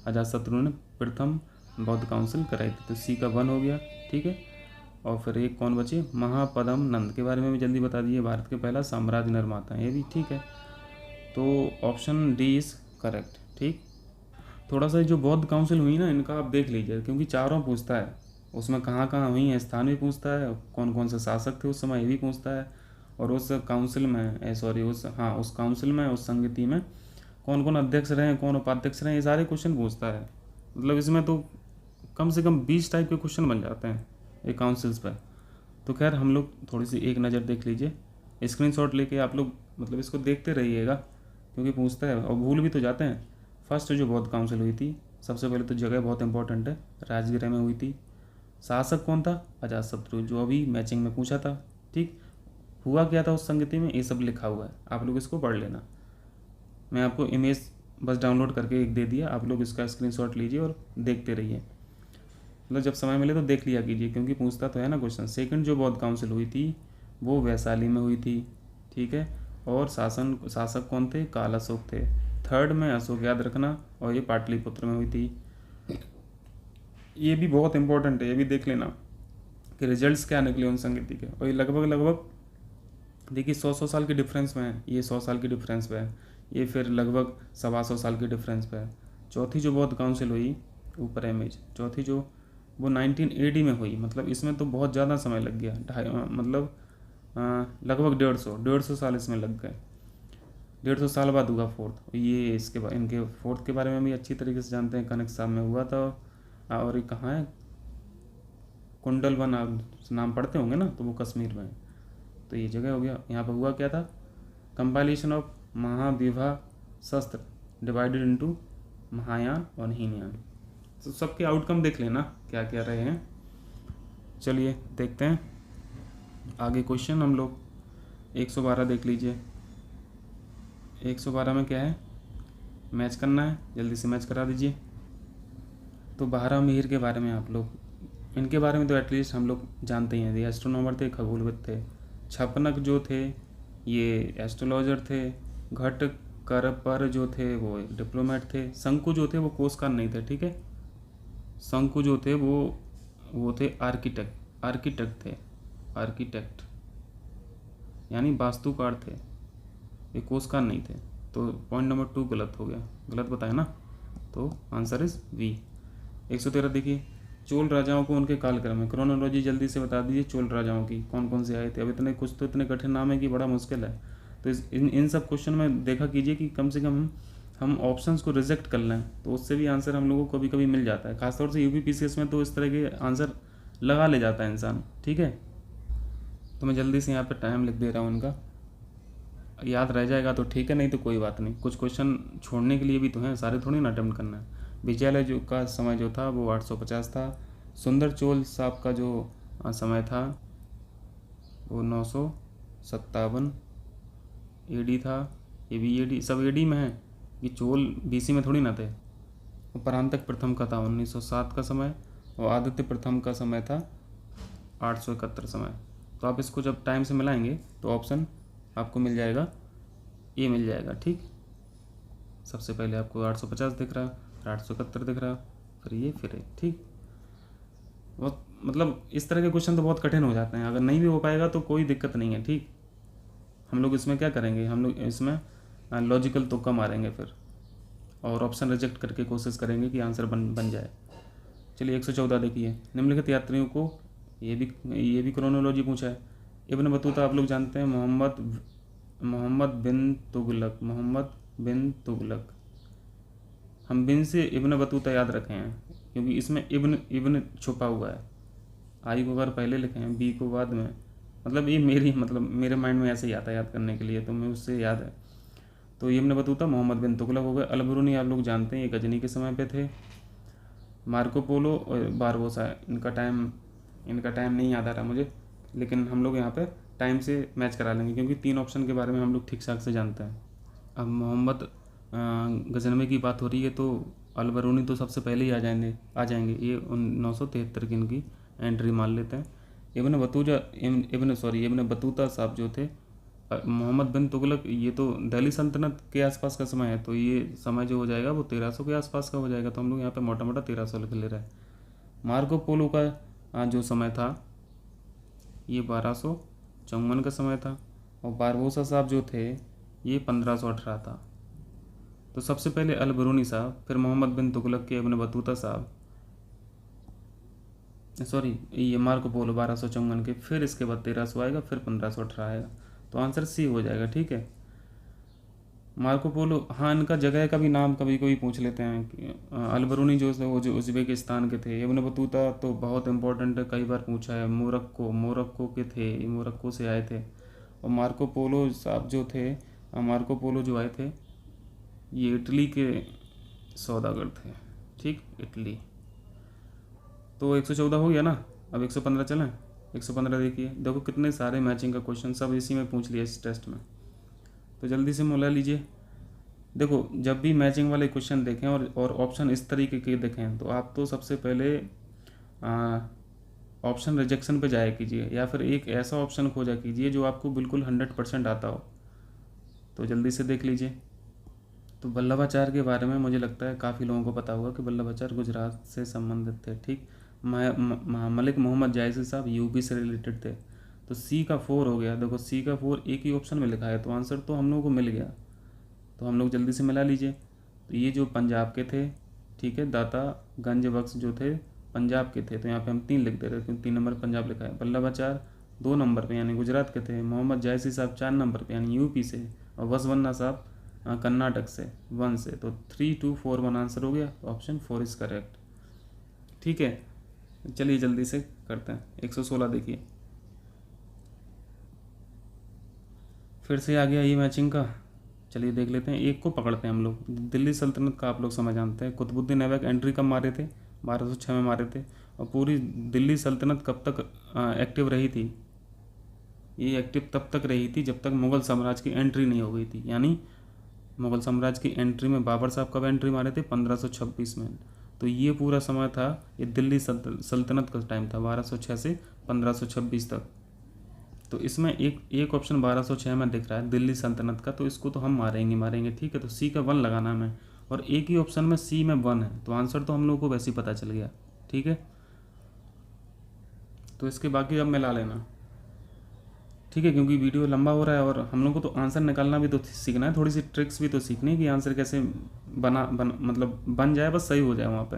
अजातशत्रु ने प्रथम बौद्ध काउंसिल कराई थी, तो सी का 1 हो गया। ठीक है, और फिर एक कौन बचे, महापदम नंद के बारे में भी जल्दी बता दीजिए, भारत के पहला साम्राज्य निर्माता है, ये भी ठीक है। तो ऑप्शन डी इज़ करेक्ट। ठीक, थोड़ा सा जो बौद्ध काउंसिल हुई ना इनका आप देख लीजिए, क्योंकि चारों पूछता है, उसमें कहाँ हुई है स्थान भी पूछता है, कौन कौन से शासक थे उस समय ये भी पूछता है, और उस काउंसिल में उस काउंसिल में उस संगति में कौन कौन अध्यक्ष रहे, कौन उपाध्यक्ष रहे, ये सारे क्वेश्चन पूछता है। मतलब इसमें तो कम से कम 20 टाइप के क्वेश्चन बन जाते हैं ये काउंसिल्स पर। तो खैर हम लोग थोड़ी सी एक नज़र देख लीजिए, स्क्रीनशॉट लेके आप लोग मतलब इसको देखते रहिएगा, क्योंकि पूछता है और भूल भी तो जाते हैं। फर्स्ट जो बौद्ध काउंसिल हुई थी, सबसे पहले तो जगह बहुत इंपॉर्टेंट है, राजगृह में हुई थी। शासक कौन था? अजातशत्रु, जो अभी मैचिंग में पूछा था। ठीक, हुआ क्या था उस संगति में, ये सब लिखा हुआ है, आप लोग इसको पढ़ लेना। मैं आपको इमेज बस डाउनलोड करके एक दे दिया, आप लोग इसका स्क्रीनशॉट लीजिए और देखते रहिए, मतलब जब समय मिले तो देख लिया कीजिए, क्योंकि पूछता तो है ना क्वेश्चन। सेकंड जो बौद्ध काउंसिल हुई थी वो वैशाली में हुई थी। ठीक है, और शासक कौन थे? काल अशोक थे। थर्ड में अशोक, याद रखना, और ये पाटलिपुत्र में हुई थी। ये भी बहुत इंपॉर्टेंट है, ये भी देख लेना कि रिजल्ट्स क्या निकले उन संगति के। और ये लगभग देखिए 100 साल के डिफरेंस में है, ये 100 साल के डिफरेंस पे है, ये फिर लगभग 125 साल के डिफरेंस पे है। चौथी जो बौद्ध काउंसिल हुई, ऊपर इमेज, चौथी जो वो 1980 में हुई, मतलब इसमें तो बहुत ज़्यादा समय लग गया, मतलब लगभग 150 साल इसमें लग गए। 150 साल बाद हुआ फोर्थ। ये इनके फोर्थ के बारे में भी अच्छी तरीके से जानते हैं, कनक साहब में हुआ था। और ये कहाँ है, कुंडलवन नाम पढ़ते होंगे ना, तो वो कश्मीर में है। तो ये जगह हो गया। यहाँ पर हुआ क्या था, कंपाइलेशन ऑफ महाविभा शस्त्र डिवाइडेड इनटू महायान और हीनयान। तो सबके आउटकम देख लेना क्या क्या रहे हैं। चलिए देखते हैं आगे क्वेश्चन। हम लोग 112 देख लीजिए। 112 में क्या है, मैच करना है, जल्दी से मैच करा दीजिए। तो 12 मिहिर के बारे में आप लोग, इनके बारे में तो एटलीस्ट हम लोग जानते ही हैं, ये एस्ट्रोनॉमर थे, खगोलविद थे। छपनक जो थे ये एस्ट्रोलॉजर थे। घट कर पर जो थे वो डिप्लोमेट थे। शंकु जो थे वो कोषकार नहीं थे। ठीक है, शंकु जो थे वो थे आर्किटेक्ट यानी वास्तुकार थे, ये कोषकार नहीं थे। तो पॉइंट नंबर 2 गलत हो गया, गलत बताया ना, तो आंसर इज बी। 113 देखिए, चोल राजाओं को उनके कालक्रम में, क्रोनोलॉजी जल्दी से बता दीजिए चोल राजाओं की, कौन कौन से आए थे। अब कुछ तो इतने कठिन नाम है कि बड़ा मुश्किल है। तो इन सब क्वेश्चन में देखा कीजिए कि कम से कम हम ऑप्शंस को रिजेक्ट कर लें, तो उससे भी आंसर हम लोगों को कभी कभी मिल जाता है। खासतौर से यूपीपीसीएस में तो इस तरह के आंसर लगा ले जाता है इंसान, ठीक है। तो मैं जल्दी से यहाँ पे टाइम लिख दे रहा हूँ उनका, याद रह जाएगा तो ठीक है, नहीं तो कोई बात नहीं। कुछ क्वेश्चन छोड़ने के लिए भी तो हैं, सारे थोड़ी ना अटेम्प्ट करना है। विजयालय जो का समय जो था वो 850 था। सुंदर चोल साहब का जो समय था वो 957 एडी था। ये भी एडी, सब एडी में है, ये चोल बीसी में थोड़ी ना थे। और परांतक प्रथम का था 1907 का समय, और आदित्य प्रथम का समय था 871 समय। तो आप इसको जब टाइम से मिलाएंगे तो ऑप्शन आपको मिल जाएगा, ये मिल जाएगा, ठीक। सबसे पहले आपको 850 दिख रहा, फिर 871 दिख रहा, फिर ये, फिर ये, ठीक। बहुत मतलब इस तरह के क्वेश्चन तो बहुत कठिन हो जाते हैं, अगर नहीं भी हो पाएगा तो कोई दिक्कत नहीं है, ठीक। हम लोग इसमें क्या करेंगे, हम लोग इसमें लॉजिकल तुक्का मारेंगे फिर, और ऑप्शन रिजेक्ट करके कोशिश करेंगे कि आंसर बन जाए। चलिए 114 देखिए, निम्नलिखित यात्रियों को, ये भी क्रोनोलॉजी पूछा है। इब्न बतूता आप लोग जानते हैं, मोहम्मद बिन तुगलक। हम बिन से इब्न बतूता याद रखे हैं क्योंकि इसमें इब्न छुपा हुआ है। आई को अगर पहले लिखे हैं, बी को बाद में, मतलब ये मेरे माइंड में ऐसे ही आता है याद करने के लिए, तो मैं उससे याद है। तो इब्न बतूता मोहम्मद बिन तुगलक हो गए। अल-बरूनी आप लोग जानते हैं, ये गजनी के समय पे थे। मार्को पोलो और बारबोसा, इनका टाइम नहीं याद आ रहा मुझे, लेकिन हम लोग यहाँ पे टाइम से मैच करा लेंगे क्योंकि 3 ऑप्शन के बारे में हम लोग ठीक ठाक से जानते हैं। अब मोहम्मद गजनवी की बात हो रही है तो अल-बरूनी तो सबसे पहले ही आ जाएंगे। ये 973 की इनकी एंट्री मान लेते हैं। इब्न बतूता साहब जो थे, मोहम्मद बिन तुगलक, ये तो दिल्ली सल्तनत के आसपास का समय है, तो ये समय जो हो जाएगा वो 1300 के आसपास का हो जाएगा, तो हम लोग यहाँ पे मोटा मोटा 1300 लिख ले रहे हैं। मार्को पोलो का जो समय था ये 1254 का समय था, और बारबोसा साहब जो थे ये 1518 था। तो सबसे पहले अल-बरूनी साहब, फिर मोहम्मद बिन तुगलक के इब्न बतूता साहब, ये मार्को पोलो 1254 के, फिर इसके बाद 1300 आएगा, फिर 1518 आएगा, तो आंसर सी हो जाएगा, ठीक है। मार्को पोलो, हाँ इनका जगह का भी नाम कभी कभी पूछ लेते हैं। अल-बरूनी जो उज़्बेकिस्तान के थे। इब्न बतूता तो बहुत इंपॉर्टेंट है, कई बार पूछा है, मोरक्को के थे, ये मोरक्को से आए थे। और मार्को पोलो साहब जो थे, मार्को पोलो जो आए थे ये इटली के सौदागर थे, ठीक, इटली। तो 114 हो गया ना, अब 115 चलें। 115 देखिए, देखो कितने सारे मैचिंग का क्वेश्चन सब इसी में पूछ लिया इस टेस्ट में, तो जल्दी से मोला लीजिए। देखो जब भी मैचिंग वाले क्वेश्चन देखें और ऑप्शन इस तरीके के देखें, तो आप तो सबसे पहले ऑप्शन रिजेक्शन पे जाया कीजिए, या फिर एक ऐसा ऑप्शन खोजा कीजिए जो आपको बिल्कुल 100% आता हो। तो जल्दी से देख लीजिए। तो वल्लभाचार्य के बारे में मुझे लगता है काफ़ी लोगों को पता होगा कि वल्लभाचार्य गुजरात से संबंधित थे, ठीक। मलिक मोहम्मद जायसी साहब यूपी से रिलेटेड थे। तो सी का 4 हो गया। देखो सी का 4 एक ही ऑप्शन में लिखा है, तो आंसर तो हम लोगों को मिल गया। तो हम लोग जल्दी से मिला लीजिए। तो ये जो पंजाब के थे, ठीक है, दाता गंज बख्श जो थे पंजाब के थे, तो यहाँ पे हम 3 लिख दे रहे हैं क्योंकि 3 नंबर पंजाब लिखा है। वल्लभाचार्य 2 नंबर पे यानी गुजरात के थे। मोहम्मद जायसी साहब 4 नंबर पे यानी यूपी से, और वसवन्ना साहब कर्नाटक से 1 से। तो 3, 2, 4, 1 आंसर हो गया। ऑप्शन 4 इज करेक्ट, ठीक है। चलिए जल्दी से करते हैं। 116 देखिए, फिर से आ गया ये मैचिंग का। चलिए देख लेते हैं, एक को पकड़ते हैं हम लोग। दिल्ली सल्तनत का आप लोग समझ जानते हैं। कुतुबुद्दीन ऐबक एंट्री कब मारे थे? 1206 में मारे थे। और पूरी दिल्ली सल्तनत कब तक एक्टिव रही थी? ये एक्टिव तब तक रही थी जब तक मुग़ल साम्राज्य की एंट्री नहीं हो गई थी। यानी मुग़ल साम्राज्य की एंट्री में बाबर साहब कब एंट्री मारे थे? 1526 में। तो ये पूरा समय था, ये दिल्ली सल्तनत का टाइम था, 1206 से 1526 तक। तो इसमें एक ऑप्शन 1206 में दिख रहा है दिल्ली सल्तनत का, तो इसको तो हम मारेंगे, ठीक है। तो सी का 1 लगाना हमें, और एक ही ऑप्शन में सी में 1 है, तो आंसर तो हम लोगों को वैसे ही पता चल गया, ठीक है। तो इसके बाकी अब मिला लेना, ठीक है, क्योंकि वीडियो लंबा हो रहा है और हम लोग को तो आंसर निकालना भी तो सीखना है, थोड़ी सी ट्रिक्स भी तो सीखनी है कि आंसर कैसे मतलब बन जाए, बस सही हो जाए वहाँ पे।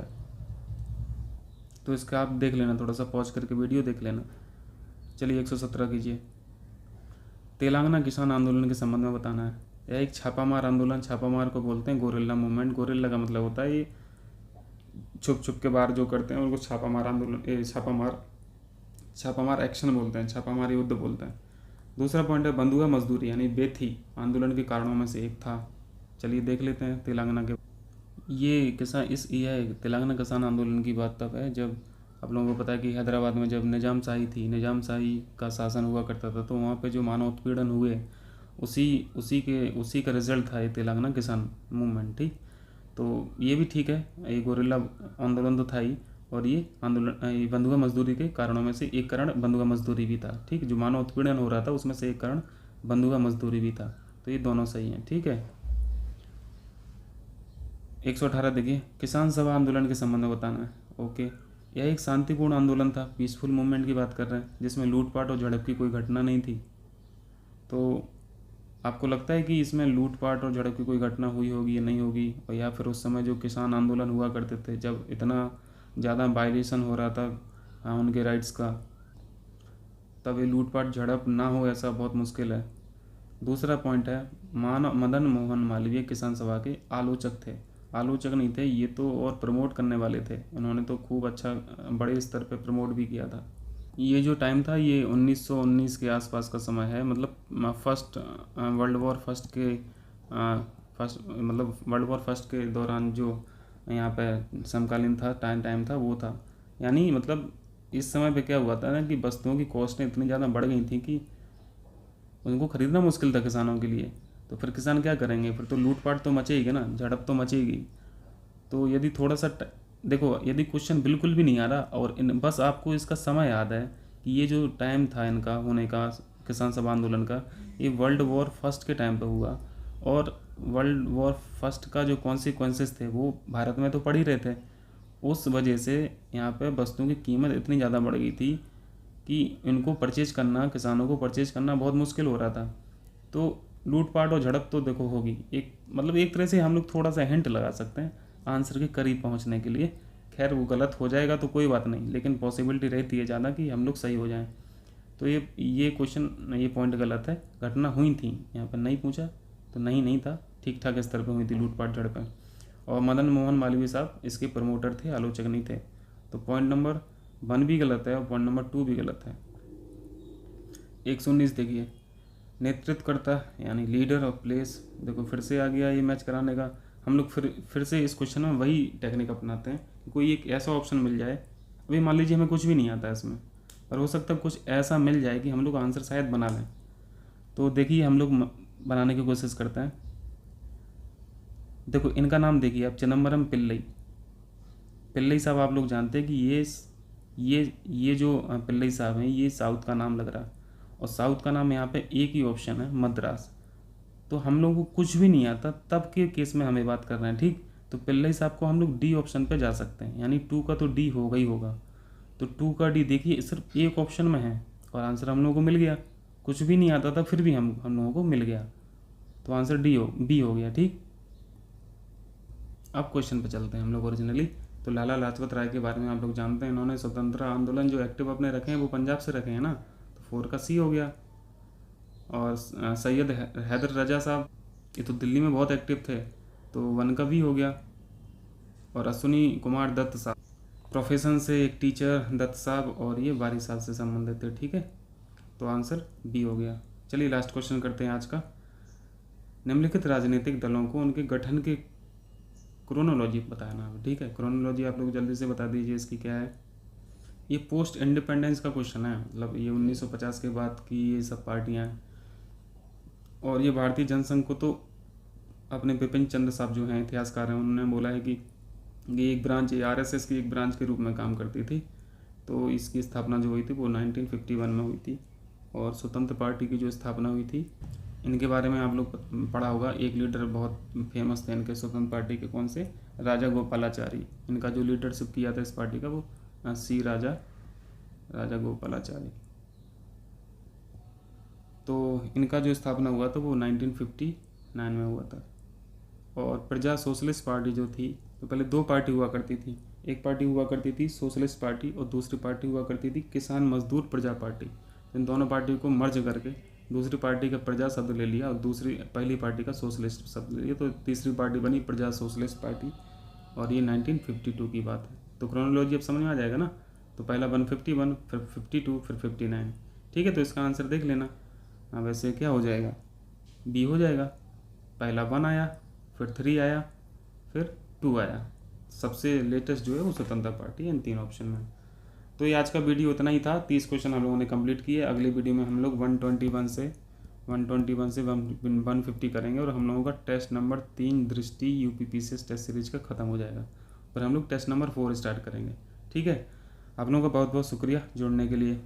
तो इसका आप देख लेना, थोड़ा सा पॉज करके वीडियो देख लेना। चलिए 117 कीजिए। तेलंगाना किसान आंदोलन के संबंध में बताना है। यह एक छापामार आंदोलन, छापामार को बोलते हैं गोरिल्ला मूवमेंट। गोरिल्ला का मतलब होता है ये छुप छुप के बाहर जो करते हैं उनको छापामार आंदोलन, छापामार एक्शन बोलते हैं, छापामार युद्ध बोलते हैं। दूसरा पॉइंट है बंधुआ मजदूरी यानी बेथी आंदोलन के कारणों में से एक था। चलिए देख लेते हैं तेलंगाना के। यह तेलंगाना किसान आंदोलन की बात तब है जब आप लोगों को पता है कि हैदराबाद में जब निजाम शाही का शासन हुआ करता था, तो वहाँ पे जो मानव उत्पीड़न हुए उसी का रिजल्ट था ये तेलंगाना किसान मूवमेंट। ठीक, तो ये भी ठीक है, ये गोरिल्ला आंदोलन तो था ही, और ये आंदोलन ये बंधुआ मजदूरी के कारणों में से एक कारण बंधुआ मजदूरी भी था। ठीक, जो मानव उत्पीड़न हो रहा था उसमें से एक कारण बंधुआ मजदूरी भी था। तो ये दोनों सही हैं। ठीक है, 118 देखिए, किसान सभा आंदोलन के संबंध में बताना है। ओके, यह एक शांतिपूर्ण आंदोलन था, पीसफुल मूवमेंट की बात कर रहे हैं, जिसमें लूटपाट और झड़प की कोई घटना नहीं थी। तो आपको लगता है कि इसमें लूटपाट और झड़प की कोई घटना हुई होगी या नहीं होगी, और या फिर उस समय जो किसान आंदोलन हुआ करते थे जब इतना ज़्यादा वायलेशन हो रहा था उनके राइट्स का, तब ये लूटपाट झड़प ना हो ऐसा बहुत मुश्किल है। दूसरा पॉइंट है मदन मोहन मालवीय किसान सभा के आलोचक थे। आलोचक नहीं थे ये तो, और प्रमोट करने वाले थे। उन्होंने तो खूब अच्छा बड़े स्तर पे प्रमोट भी किया था। ये जो टाइम था ये 1919 के आसपास का समय है, मतलब वर्ल्ड वॉर फर्स्ट के दौरान जो यहाँ पे समकालीन था टाइम था वो था। यानी मतलब इस समय पे क्या हुआ था ना कि वस्तुओं की कॉस्टें इतनी ज़्यादा बढ़ गई थी कि उनको ख़रीदना मुश्किल था किसानों के लिए। तो फिर किसान क्या करेंगे, फिर तो लूटपाट तो मचेगी ना, झड़प तो मचेगी। तो यदि थोड़ा सा देखो, यदि क्वेश्चन बिल्कुल भी नहीं आ रहा और बस आपको इसका समय याद है कि ये जो टाइम था इनका होने का किसान सभा आंदोलन का, ये वर्ल्ड वॉर फर्स्ट के टाइम पे हुआ, और वर्ल्ड वॉर फर्स्ट का जो कॉन्सिक्वेंसेस थे वो भारत में तो पड़ ही रहे थे। उस वजह से यहाँ पे वस्तुओं की कीमत इतनी ज़्यादा बढ़ गई थी कि इनको परचेज करना, किसानों को परचेज करना बहुत मुश्किल हो रहा था। तो लूटपाट और झड़प तो देखो होगी। एक तरह से हम लोग थोड़ा सा हिंट लगा सकते हैं आंसर के करीब पहुंचने के लिए। खैर वो गलत हो जाएगा तो कोई बात नहीं, लेकिन पॉसिबिलिटी रहती है ज़्यादा कि हम लोग सही हो जाएं। तो ये पॉइंट गलत है। घटना हुई थी यहाँ पर, नहीं पूछा तो नहीं था, ठीक ठाक स्तर पर हुई थी लूटपाट झड़पें। और मदन मोहन मालवीय साहब इसके प्रमोटर थे, आलोचक नहीं थे। तो पॉइंट नंबर 1 भी गलत है और पॉइंट नंबर 2 भी गलत है। 119 देखिए, नेतृत्वकर्ता यानी लीडर ऑफ प्लेस। देखो फिर से आ गया ये मैच कराने का। हम लोग फिर से इस क्वेश्चन में वही टेक्निक अपनाते हैं कि कोई एक ऐसा ऑप्शन मिल जाए। अभी मान लीजिए हमें कुछ भी नहीं आता है इसमें, और हो सकता है कुछ ऐसा मिल जाए कि हम लोग आंसर शायद बना लें। तो देखिए हम लोग बनाने की कोशिश करते हैं। देखो इनका नाम देखिए आप, चिदम्बरम पिल्लई साहब। आप लोग जानते हैं कि ये जो पिल्लई साहब हैं ये साउथ का नाम लग रहा है, और साउथ का नाम यहाँ पे एक ही ऑप्शन है, मद्रास। तो हम लोग को कुछ भी नहीं आता तब के केस में हमें बात कर रहे हैं। ठीक, तो पिल्लई साहब को हम लोग डी ऑप्शन पे जा सकते हैं, यानी 2 का तो डी होगा ही होगा। तो 2 का डी देखिए सिर्फ एक ऑप्शन में है और आंसर हम लोगों को मिल गया। कुछ भी नहीं आता था फिर भी हम लोगों को मिल गया, तो आंसर बी हो गया। ठीक, अब क्वेश्चन पे चलते हैं हम लोग ओरिजिनली। तो लाला लाजपत राय के बारे में आप लोग जानते हैं, इन्होंने स्वतंत्रता आंदोलन जो एक्टिव अपने रखे हैं वो पंजाब से रखे हैं ना, तो 4 का सी हो गया। और सैयद हैदर रजा साहब ये तो दिल्ली में बहुत एक्टिव थे, तो 1 का भी हो गया। और अश्विनी कुमार दत्त साहब प्रोफेशन से एक टीचर दत्त साहब, और ये वारी साहब से संबंधित थे। ठीक है, तो आंसर बी हो गया। चलिए लास्ट क्वेश्चन करते हैं आज का। निम्नलिखित राजनीतिक दलों को उनके गठन के क्रोनोलॉजी बताना है। ठीक है, क्रोनोलॉजी आप लोग जल्दी से बता दीजिए इसकी क्या है। ये पोस्ट इंडिपेंडेंस का क्वेश्चन है, मतलब ये 1950 के बाद की ये सब पार्टियां हैं। और ये भारतीय जनसंघ को तो अपने बिपिन चंद्र साहब जो हैं इतिहासकार हैं, उन्होंने बोला है कि ये एक ब्रांच, ये आरएसएस की एक ब्रांच के रूप में काम करती थी। तो इसकी स्थापना जो हुई थी वो 1951 में हुई थी। और स्वतंत्र पार्टी की जो स्थापना हुई थी, इनके बारे में आप लोग पढ़ा होगा। एक लीडर बहुत फेमस थे इनके स्वतंत्र पार्टी के, कौन से, राजा गोपालाचारी। इनका जो लीडरशिप किया था इस पार्टी का वो राजा गोपालाचारी। तो इनका जो स्थापना हुआ था वो 1959 में हुआ था। और प्रजा सोशलिस्ट पार्टी जो थी, तो पहले 2 पार्टी हुआ करती थी। एक पार्टी हुआ करती थी सोशलिस्ट पार्टी और दूसरी पार्टी हुआ करती थी किसान मजदूर प्रजा पार्टी। इन दोनों पार्टी को मर्ज करके दूसरी पार्टी का प्रजा शब्द ले लिया और पहली पार्टी का सोशलिस्ट शब्द ले लिया, तो तीसरी पार्टी बनी प्रजा सोशलिस्ट पार्टी, और ये 1952 की बात है। तो क्रोनोलॉजी अब समझ में आ जाएगा ना। तो पहला 151, फिर 52, फिर 59। ठीक है, तो इसका आंसर देख लेना। हाँ, वैसे क्या हो जाएगा, बी हो जाएगा। पहला 1 आया, फिर 3 आया, फिर 2 आया। सबसे लेटेस्ट जो है वो स्वतंत्रता पार्टी इन 3 ऑप्शन में। तो ये आज का वीडियो उतना ही था। 30 क्वेश्चन हम लोगों ने कंप्लीट किए। अगले वीडियो में हम लोग 121 से 150 करेंगे, और हम लोगों का टेस्ट नंबर 3 दृष्टि UPPCS टेस्ट सीरीज का ख़त्म हो जाएगा, पर हम लोग टेस्ट नंबर 4 स्टार्ट करेंगे। ठीक है, आप लोगों का बहुत बहुत शुक्रिया जुड़ने के लिए।